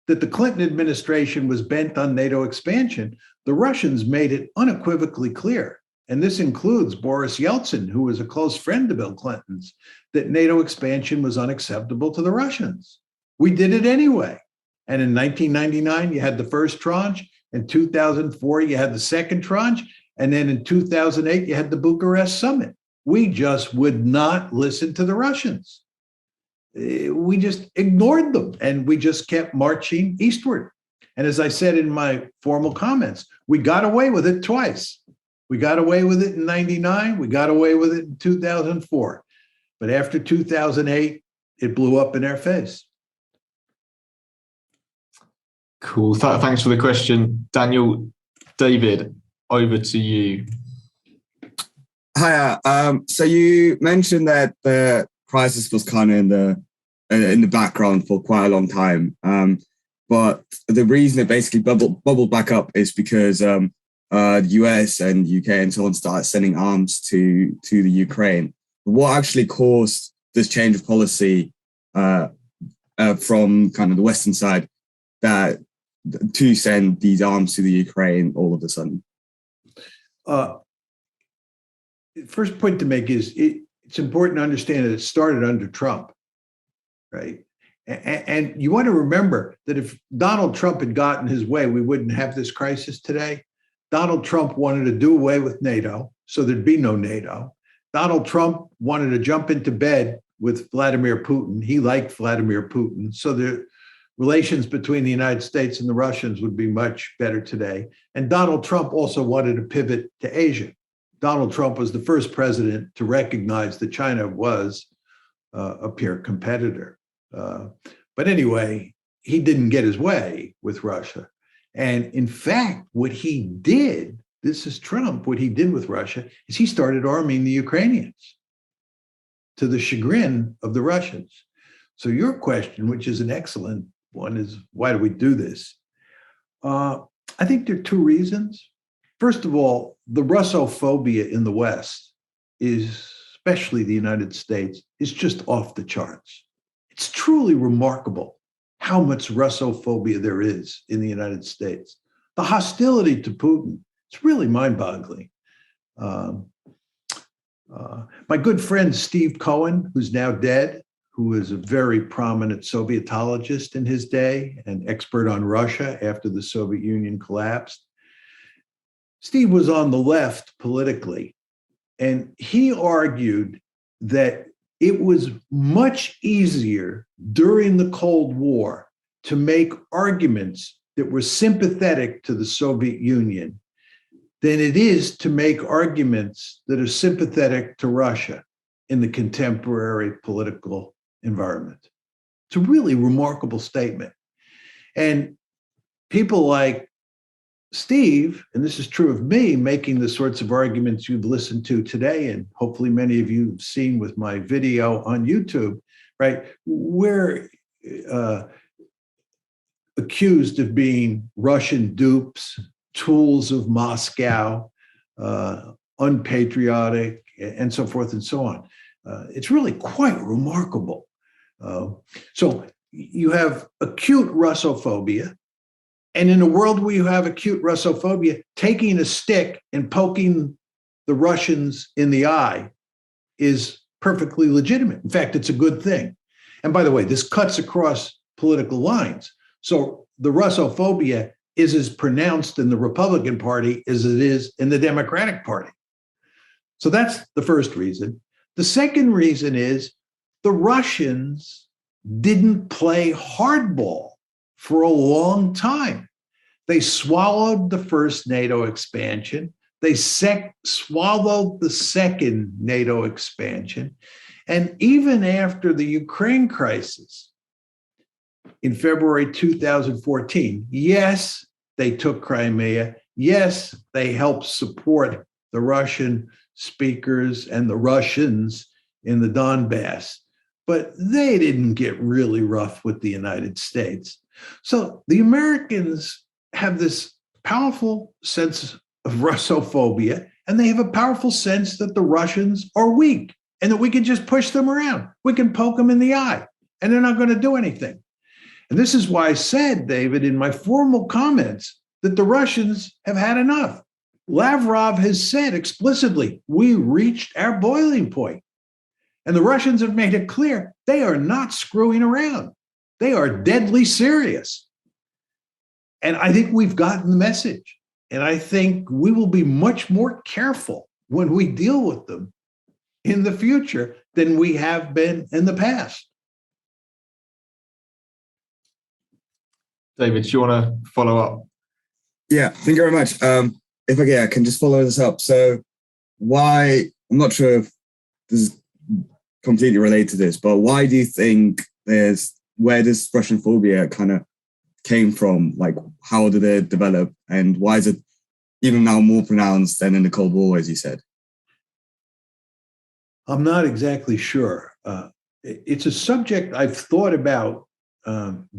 that the Clinton administration was bent on NATO expansion, the Russians made it unequivocally clear, and this includes Boris Yeltsin, who was a close friend of Bill Clinton's, that NATO expansion was unacceptable to the Russians. We did it anyway. And in 1999, you had the first tranche. In 2004, you had the second tranche. And then in 2008, you had the Bucharest summit. We just would not listen to the Russians. We just ignored them, and we just kept marching eastward. And as I said in my formal comments, we got away with it twice. We got away with it in 99. We got away with it in 2004. But after 2008, it blew up in our face. Cool. Thanks for the question, Daniel. David, over to you. Hiya. So you mentioned that the crisis was kind of in the background for quite a long time. But the reason it basically bubbled back up is because the US and UK and so on started sending arms to the Ukraine. What actually caused this change of policy from kind of the Western side to send these arms to the Ukraine all of a sudden? First point to make is it's important to understand that it started under Trump, right? And you want to remember that if Donald Trump had gotten his way, we wouldn't have this crisis today. Donald Trump wanted to do away with NATO, so there'd be no NATO. Donald Trump wanted to jump into bed with Vladimir Putin. He liked Vladimir Putin, so the relations between the United States and the Russians would be much better today. And Donald Trump also wanted to pivot to Asia. Donald Trump was the first president to recognize that China was a peer competitor. But anyway, he didn't get his way with Russia. And in fact, what he did, this is Trump, what he did with Russia is he started arming the Ukrainians to the chagrin of the Russians. So your question, which is an excellent one, is why do we do this? I think there are two reasons. First of all, the Russophobia in the West is, especially the United States, is just off the charts. It's truly remarkable how much Russophobia there is in the United States. The hostility to Putin, it's really mind-boggling. My good friend Steve Cohen, who's now dead, who was a very prominent Sovietologist in his day and expert on Russia after the Soviet Union collapsed. Steve was on the left politically, and he argued that it was much easier during the Cold War to make arguments that were sympathetic to the Soviet Union than it is to make arguments that are sympathetic to Russia in the contemporary political environment. It's a really remarkable statement. And people like Steve, and this is true of me, making the sorts of arguments you've listened to today, and hopefully many of you have seen with my video on YouTube, right? We're accused of being Russian dupes, tools of Moscow, unpatriotic, and so forth and so on. It's really quite remarkable. So you have acute Russophobia, and in a world where you have acute Russophobia, taking a stick and poking the Russians in the eye is perfectly legitimate. In fact, it's a good thing. And by the way, this cuts across political lines. So the Russophobia is as pronounced in the Republican Party as it is in the Democratic Party. So that's the first reason. The second reason is the Russians didn't play hardball for a long time. They swallowed the first NATO expansion. They swallowed the second NATO expansion. And even after the Ukraine crisis in February 2014, yes, they took Crimea. Yes, they helped support the Russian speakers and the Russians in the Donbass, but they didn't get really rough with the United States. So the Americans have this powerful sense of Russophobia, and they have a powerful sense that the Russians are weak and that we can just push them around. We can poke them in the eye, and they're not going to do anything. And this is why I said, David, in my formal comments, that the Russians have had enough. Lavrov has said explicitly, we reached our boiling point. And the Russians have made it clear they are not screwing around. They are deadly serious. And I think we've gotten the message. And I think we will be much more careful when we deal with them in the future than we have been in the past. David, do you want to follow up? Yeah, thank you very much. If I can just follow this up. So why, I'm not sure if this is completely related to this, but why do you think where this Russian phobia kind of came from? Like, how did it develop? And why is it even now more pronounced than in the Cold War, as you said? I'm not exactly sure. It's a subject I've thought about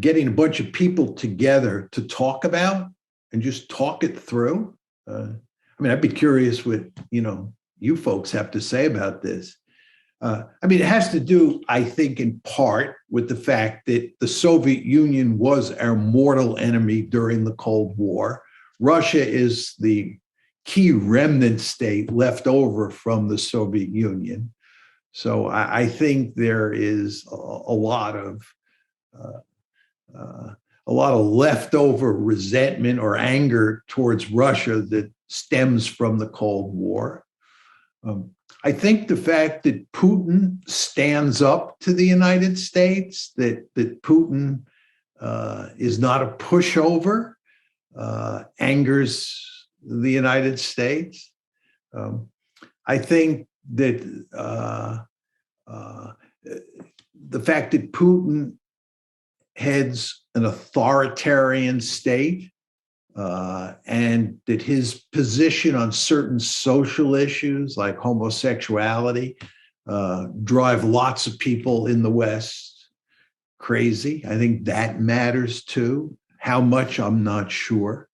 getting a bunch of people together to talk about and just talk it through. I'd be curious what you folks have to say about this. It has to do, I think, in part with the fact that the Soviet Union was our mortal enemy during the Cold War. Russia is the key remnant state left over from the Soviet Union. So I think there is a lot of leftover resentment or anger towards Russia that stems from the Cold War. I think the fact that Putin stands up to the United States, that Putin is not a pushover, angers the United States. I think that the fact that Putin heads an authoritarian state and that his position on certain social issues like homosexuality drive lots of people in the West crazy. I think that matters too. How much, I'm not sure.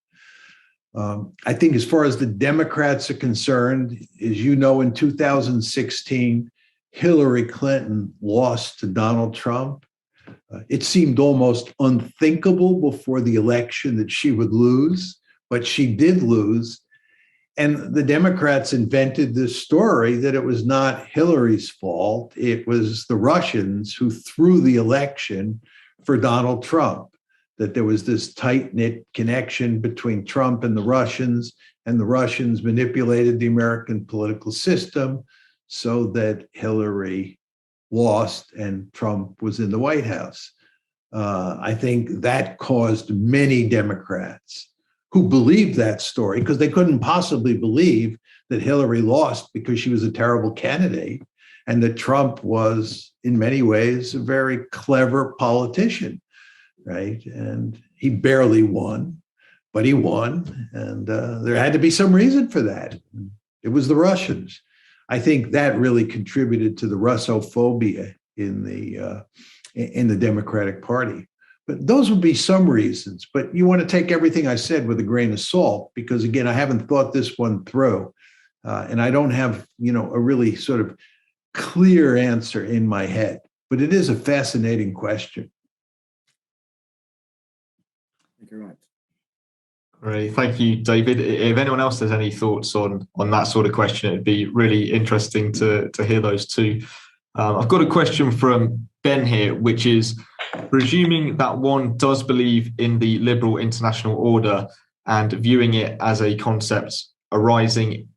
I think as far as the Democrats are concerned, as you know, in 2016, Hillary Clinton lost to Donald Trump. It seemed almost unthinkable before the election that she would lose, but she did lose. And the Democrats invented this story that it was not Hillary's fault. It was the Russians who threw the election for Donald Trump, that there was this tight-knit connection between Trump and the Russians manipulated the American political system so that Hillary lost and Trump was in the White House. I think that caused many Democrats who believed that story, because they couldn't possibly believe that Hillary lost because she was a terrible candidate and that Trump was, in many ways, a very clever politician, right? And he barely won, but he won. And there had to be some reason for that. It was the Russians. I think that really contributed to the Russophobia in the Democratic Party. But those would be some reasons. But you want to take everything I said with a grain of salt, because again, I haven't thought this one through, and I don't have a really sort of clear answer in my head. But it is a fascinating question. Thank you very much. Great. Thank you, David. If anyone else has any thoughts on that sort of question, it'd be really interesting to hear those too. I've got a question from Ben here, which is, presuming that one does believe in the liberal international order and viewing it as a concept arising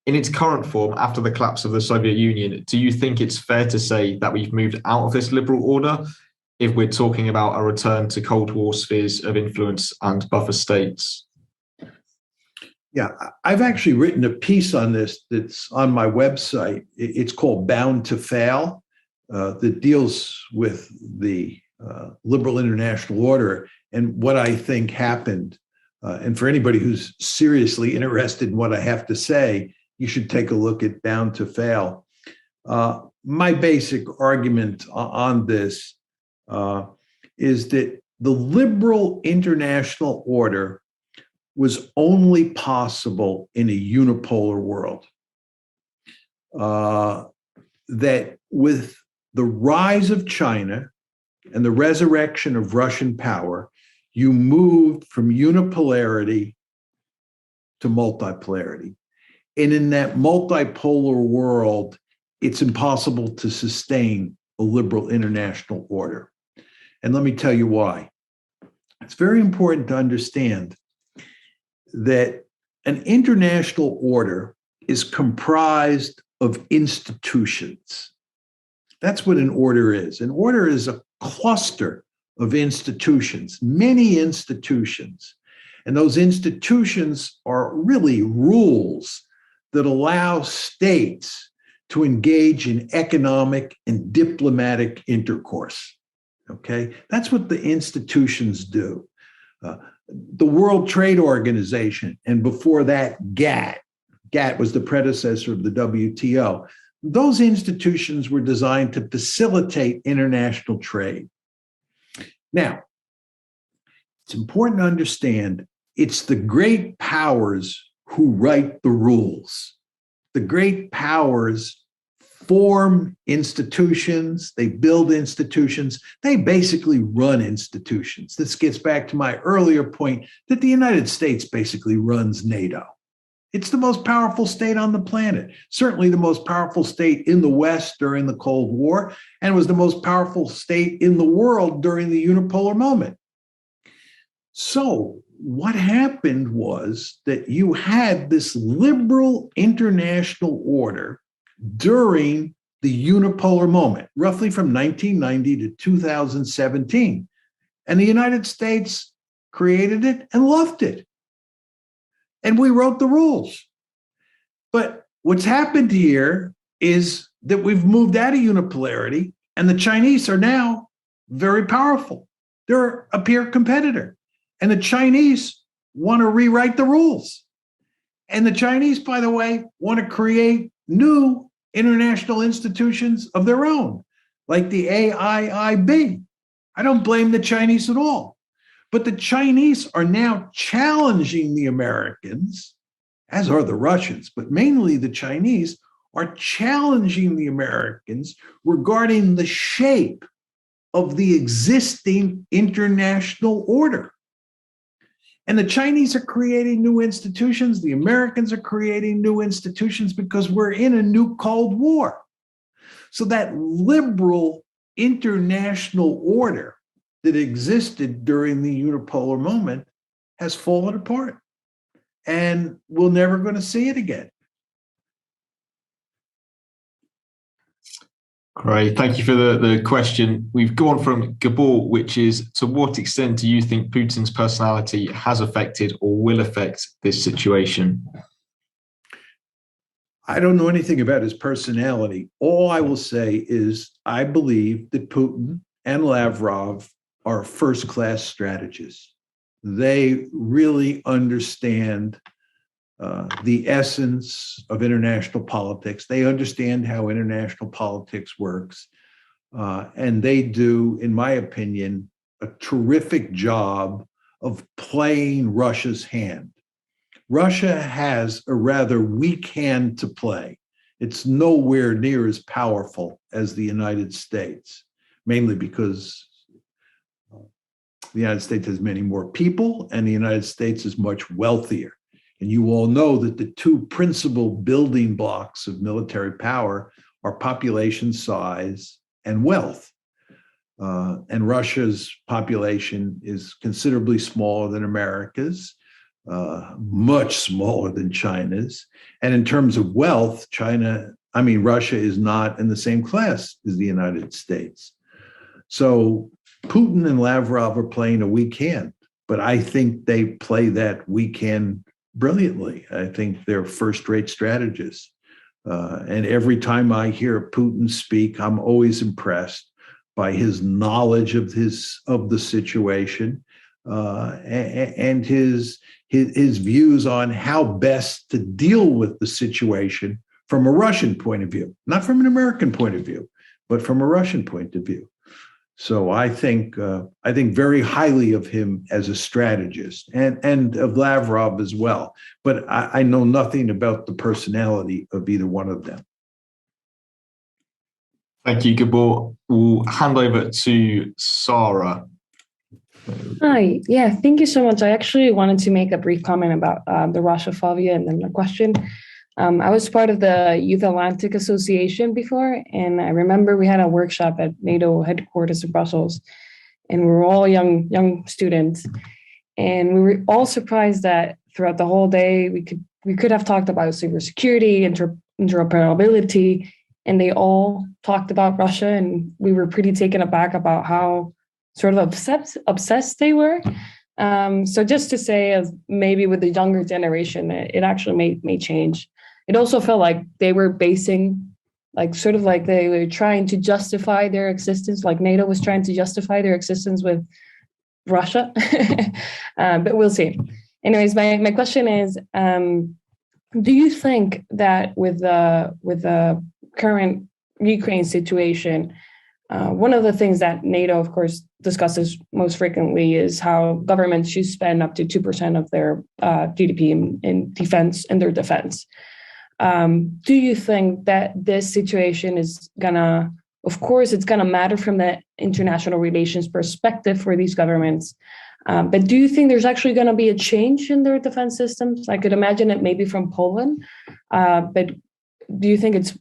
in its current form after the collapse of the Soviet Union, do you think it's fair to say that we've moved out of this liberal order if we're talking about a return to Cold War spheres of influence and buffer states? Yeah, I've actually written a piece on this that's on my website. It's called Bound to Fail, that deals with the liberal international order and what I think happened. And for anybody who's seriously interested in what I have to say, you should take a look at Bound to Fail. My basic argument on this is that the liberal international order was only possible in a unipolar world. That with the rise of China and the resurrection of Russian power, you moved from unipolarity to multipolarity. And in that multipolar world, it's impossible to sustain a liberal international order. And let me tell you why. It's very important to understand that an international order is comprised of institutions. That's what an order is. An order is a cluster of institutions, many institutions. And those institutions are really rules that allow states to engage in economic and diplomatic intercourse. Okay, that's what the institutions do. The World Trade Organization, and before that, GATT was the predecessor of the WTO. Those institutions were designed to facilitate international trade. Now, it's important to understand it's the great powers who write the rules. The great powers form institutions, they build institutions, they basically run institutions. This gets back to my earlier point that the United States basically runs NATO. It's the most powerful state on the planet, certainly the most powerful state in the West during the Cold War, and was the most powerful state in the world during the unipolar moment. So what happened was that you had this liberal international order during the unipolar moment, roughly from 1990 to 2017. And the United States created it and loved it. and we wrote the rules. But what's happened here is that we've moved out of unipolarity, and the Chinese are now very powerful. They're a peer competitor, and the Chinese want to rewrite the rules. And the Chinese, by the way, want to create new international institutions of their own, like the AIIB. I don't blame the Chinese at all. But the Chinese are now challenging the Americans, as are the Russians, but mainly the Chinese are challenging the Americans regarding the shape of the existing international order. And the Chinese are creating new institutions. The Americans are creating new institutions because we're in a new Cold War. So that liberal international order that existed during the unipolar moment has fallen apart. And we're never going to see it again. Great. Thank you for the question. We've gone from Gabor, which is, to what extent do you think Putin's personality has affected or will affect this situation? I don't know anything about his personality. All I will say is I believe that Putin and Lavrov are first-class strategists. They really understand the essence of international politics. They understand how international politics works. And they do, in my opinion, a terrific job of playing Russia's hand. Russia has a rather weak hand to play. It's nowhere near as powerful as the United States, mainly because the United States has many more people and the United States is much wealthier. And you all know that the two principal building blocks of military power are population size and wealth. And Russia's population is considerably smaller than America's, much smaller than China's. And in terms of wealth, Russia is not in the same class as the United States. So Putin and Lavrov are playing a weak hand, but I think they play that weak hand brilliantly. I think they're first-rate strategists. And every time I hear Putin speak, I'm always impressed by his knowledge of the situation and his views on how best to deal with the situation from a Russian point of view, not from an American point of view, but from a Russian point of view. So I think very highly of him as a strategist and of Lavrov as well. But I know nothing about the personality of either one of them. Thank you, Gabor. We'll hand over to Sarah. Hi. Yeah, thank you so much. I actually wanted to make a brief comment about the Russophobia and then a question. I was part of the Youth Atlantic Association before, and I remember we had a workshop at NATO headquarters in Brussels, and we were all young students, and we were all surprised that throughout the whole day we could have talked about cybersecurity, interoperability, and they all talked about Russia, and we were pretty taken aback about how sort of obsessed they were. So just to say, as maybe with the younger generation, it actually may change. It also felt like they were basing, sort of like they were trying to justify their existence, like NATO was trying to justify their existence with Russia. But we'll see. Anyways, my question is, do you think that with the current Ukraine situation, one of the things that NATO, of course, discusses most frequently is how governments should spend up to 2% of their GDP in defense, in their defense. Do you think that this situation is gonna, of course, it's gonna matter from the international relations perspective for these governments, but do you think there's actually gonna be a change in their defense systems? I could imagine it maybe from Poland, but do you think it's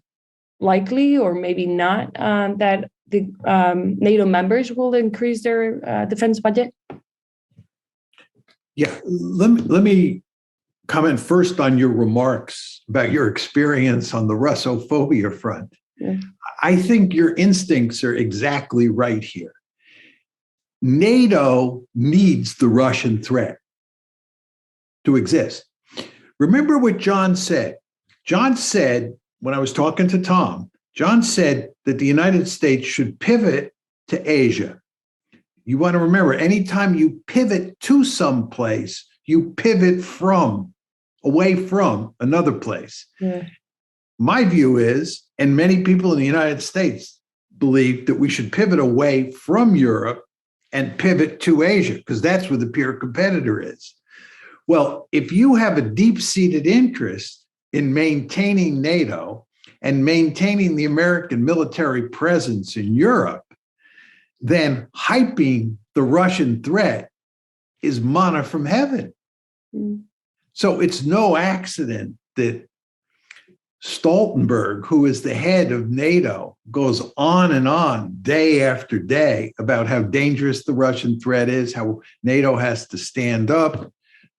likely or maybe not that the NATO members will increase their defense budget? Yeah, let me comment first on your remarks about your experience on the Russophobia front. Yeah. I think your instincts are exactly right here. NATO needs the Russian threat to exist. Remember what John said. John said, when I was talking to Tom, John said that the United States should pivot to Asia. You want to remember, anytime you pivot to some place, you pivot away from another place. Yeah. My view is, and many people in the United States believe, that we should pivot away from Europe and pivot to Asia, because that's where the peer competitor is. Well, if you have a deep-seated interest in maintaining NATO and maintaining the American military presence in Europe, then hyping the Russian threat is manna from heaven. Mm. So it's no accident that Stoltenberg, who is the head of NATO, goes on and on day after day about how dangerous the Russian threat is, how NATO has to stand up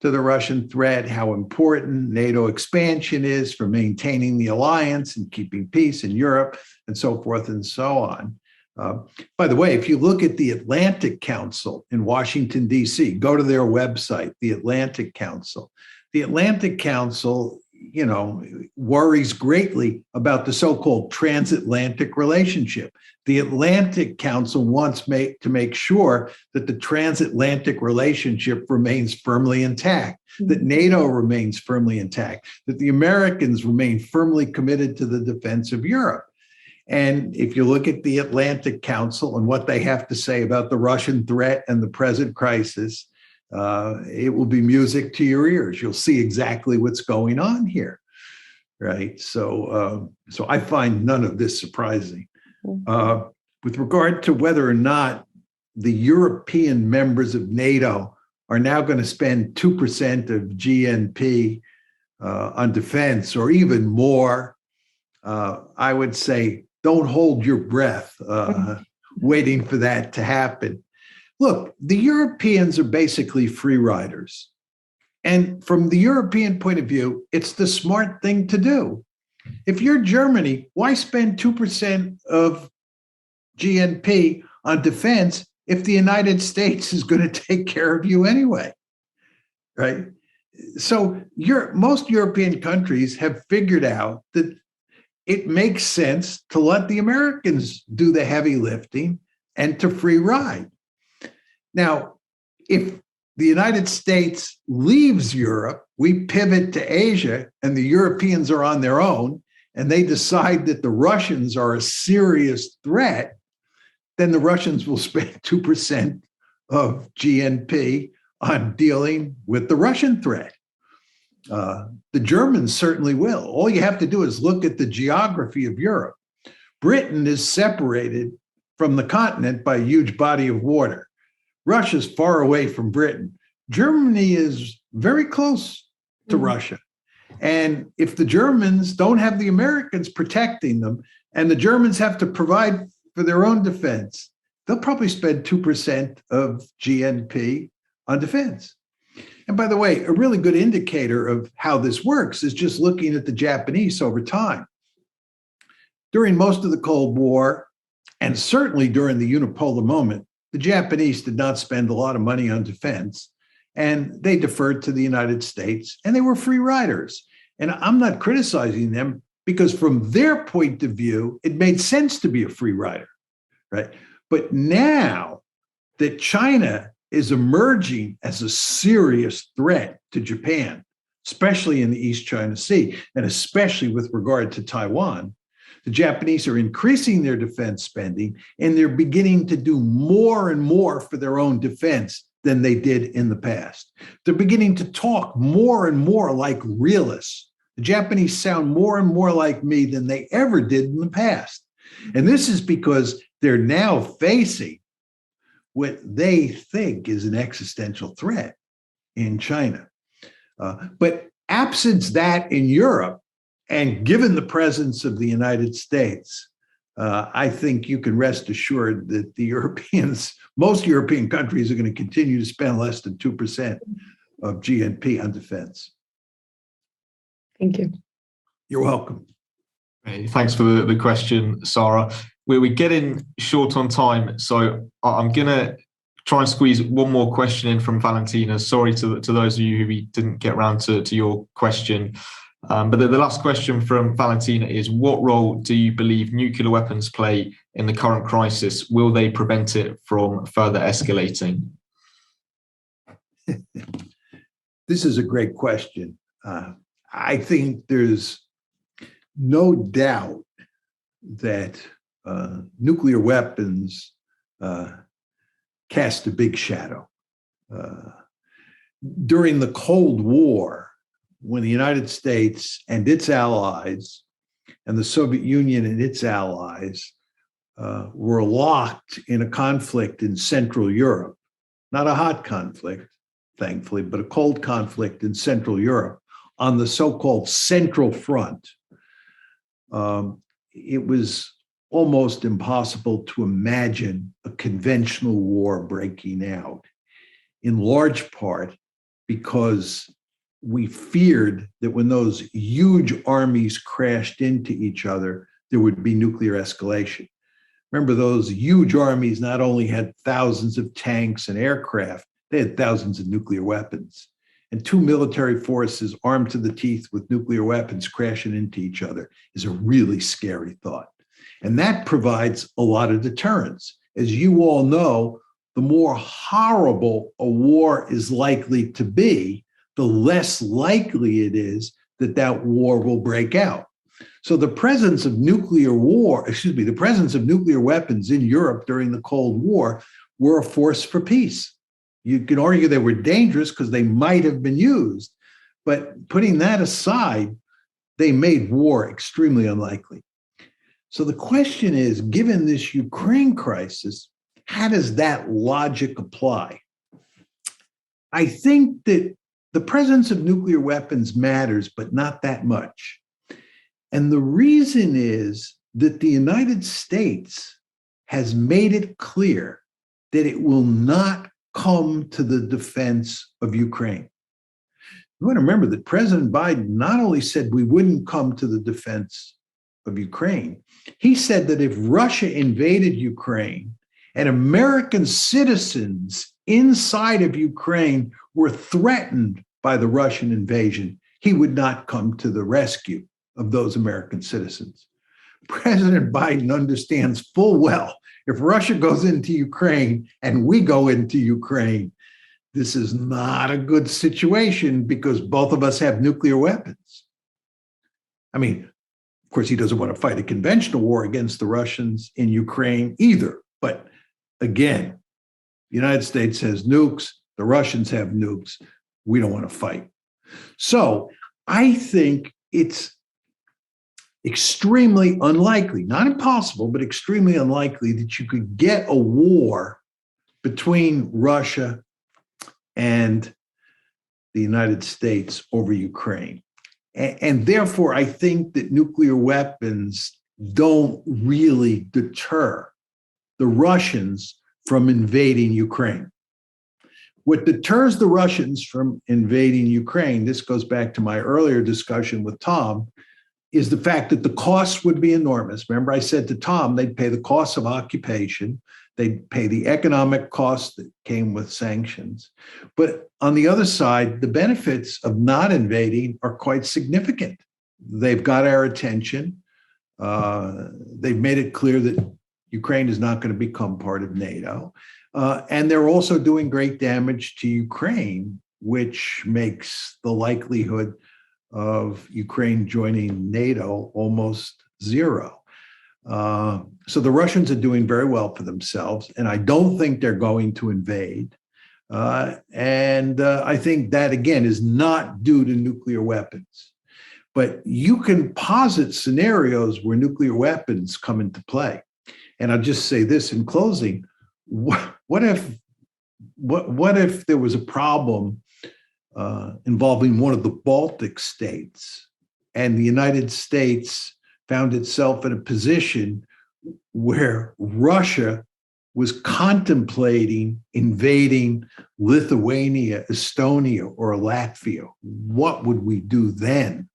to the Russian threat, how important NATO expansion is for maintaining the alliance and keeping peace in Europe, and so forth and so on. By the way, if you look at the Atlantic Council in Washington, D.C., go to their website, the Atlantic Council. The Atlantic Council, worries greatly about the so-called transatlantic relationship. The Atlantic Council wants to make sure that the transatlantic relationship remains firmly intact, that NATO remains firmly intact, that the Americans remain firmly committed to the defense of Europe. And if you look at the Atlantic Council and what they have to say about the Russian threat and the present crisis, it will be music to your ears. You'll see exactly what's going on here, right? So I find none of this surprising. With regard to whether or not the European members of NATO are now going to spend 2% of GNP on defense, or even more, I would say don't hold your breath waiting for that to happen. Look, the Europeans are basically free riders. And from the European point of view, it's the smart thing to do. If you're Germany, why spend 2% of GNP on defense if the United States is going to take care of you anyway, right? So most European countries have figured out that it makes sense to let the Americans do the heavy lifting and to free ride. Now, if the United States leaves Europe, we pivot to Asia, and the Europeans are on their own, and they decide that the Russians are a serious threat, then the Russians will spend 2% of GNP on dealing with the Russian threat. The Germans certainly will. All you have to do is look at the geography of Europe. Britain is separated from the continent by a huge body of water. Russia's far away from Britain. Germany is very close to Russia. And if the Germans don't have the Americans protecting them, and the Germans have to provide for their own defense, they'll probably spend 2% of GNP on defense. And by the way, a really good indicator of how this works is just looking at the Japanese over time. During most of the Cold War, and certainly during the unipolar moment, the Japanese did not spend a lot of money on defense, and they deferred to the United States, and they were free riders. And I'm not criticizing them, because from their point of view, it made sense to be a free rider, right? But now that China is emerging as a serious threat to Japan, especially in the East China Sea, and especially with regard to Taiwan, the Japanese are increasing their defense spending, and they're beginning to do more and more for their own defense than they did in the past. They're beginning to talk more and more like realists. The Japanese sound more and more like me than they ever did in the past. And this is because they're now facing what they think is an existential threat in China. But absent that in Europe, and given the presence of the United States, I think you can rest assured that the Europeans, most European countries, are going to continue to spend less than 2% of GNP on defense. Thank you. You're welcome. Hey, thanks for the question, Sarah. We're getting short on time, so I'm going to try and squeeze one more question in from Valentina. Sorry to those of you who we didn't get around to your question. But the last question from Valentina is, what role do you believe nuclear weapons play in the current crisis? Will they prevent it from further escalating? This is a great question. I think there's no doubt that nuclear weapons cast a big shadow. During the Cold War, when the United States and its allies and the Soviet Union and its allies were locked in a conflict in Central Europe, not a hot conflict, thankfully, but a cold conflict in Central Europe on the so-called Central Front, it was almost impossible to imagine a conventional war breaking out, in large part because we feared that when those huge armies crashed into each other, there would be nuclear escalation. Remember, those huge armies not only had thousands of tanks and aircraft, they had thousands of nuclear weapons. And two military forces armed to the teeth with nuclear weapons crashing into each other is a really scary thought. And that provides a lot of deterrence. As you all know, the more horrible a war is likely to be, the less likely it is that that war will break out. So the presence of nuclear weapons in Europe during the Cold War were a force for peace. You can argue they were dangerous because they might have been used, but putting that aside, they made war extremely unlikely. So the question is, given this Ukraine crisis, how does that logic apply? I think that the presence of nuclear weapons matters, but not that much. And the reason is that the United States has made it clear that it will not come to the defense of Ukraine. You want to remember that President Biden not only said we wouldn't come to the defense of Ukraine, he said that if Russia invaded Ukraine and American citizens inside of Ukraine were threatened by the Russian invasion, he would not come to the rescue of those American citizens. President Biden understands full well, if Russia goes into Ukraine and we go into Ukraine, this is not a good situation because both of us have nuclear weapons. I mean, of course, he doesn't want to fight a conventional war against the Russians in Ukraine either. But again, the United States has nukes, the Russians have nukes. We don't want to fight. So I think it's extremely unlikely, not impossible, but extremely unlikely that you could get a war between Russia and the United States over Ukraine. And therefore, I think that nuclear weapons don't really deter the Russians from invading Ukraine. What deters the Russians from invading Ukraine, this goes back to my earlier discussion with Tom, is the fact that the costs would be enormous. Remember, I said to Tom, they'd pay the cost of occupation, they'd pay the economic costs that came with sanctions. But on the other side, the benefits of not invading are quite significant. They've got our attention. They've made it clear that Ukraine is not going to become part of NATO. And they're also doing great damage to Ukraine, which makes the likelihood of Ukraine joining NATO almost zero. So the Russians are doing very well for themselves, and I don't think they're going to invade. And I think that, again, is not due to nuclear weapons. But you can posit scenarios where nuclear weapons come into play. And I'll just say this in closing. What if there was a problem involving one of the Baltic states, and the United States found itself in a position where Russia was contemplating invading Lithuania, Estonia, or Latvia? What would we do then?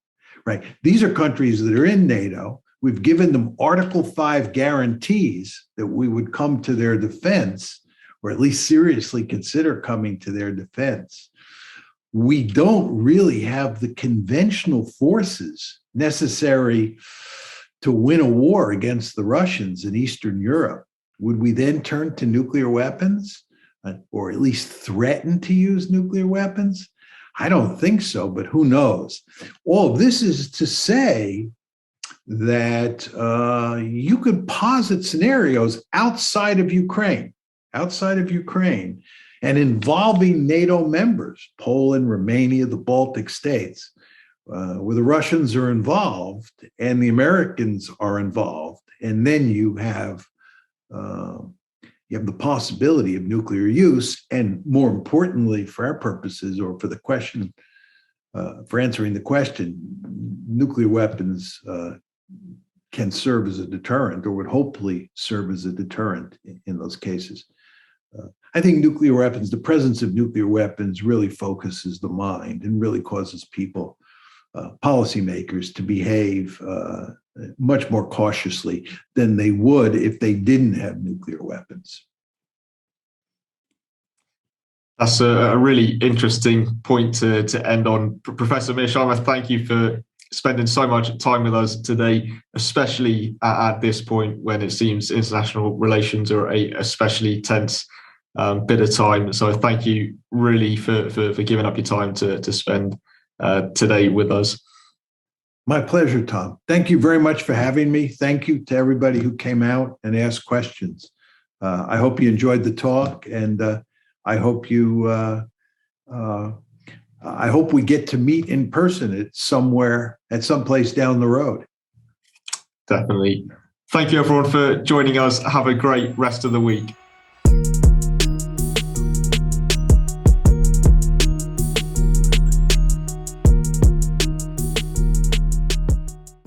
Right? These are countries that are in NATO. We've given them Article 5 guarantees that we would come to their defense. or at least seriously consider coming to their defense. We don't really have the conventional forces necessary to win a war against the Russians in Eastern Europe. Would we then turn to nuclear weapons, or at least threaten to use nuclear weapons? I don't think so, but who knows? All of this is to say that you could posit scenarios outside of Ukraine, and involving NATO members, Poland, Romania, the Baltic states, where the Russians are involved and the Americans are involved. And then you have the possibility of nuclear use, and more importantly, for our purposes, or for the question, for answering the question, nuclear weapons can serve as a deterrent, or would hopefully serve as a deterrent in those cases. I think nuclear weapons, the presence of nuclear weapons, really focuses the mind and really causes people, policymakers, to behave much more cautiously than they would if they didn't have nuclear weapons. That's a really interesting point to end on. Professor Mearsheimer, thank you for spending so much time with us today, especially at this point when it seems international relations are a especially tense bit of time. So thank you really for giving up your time to spend today with us. My pleasure, Tom. Thank you very much for having me. Thank you to everybody who came out and asked questions. I hope you enjoyed the talk, and I hope we get to meet in person at some place down the road. Definitely. Thank you, everyone, for joining us. Have a great rest of the week.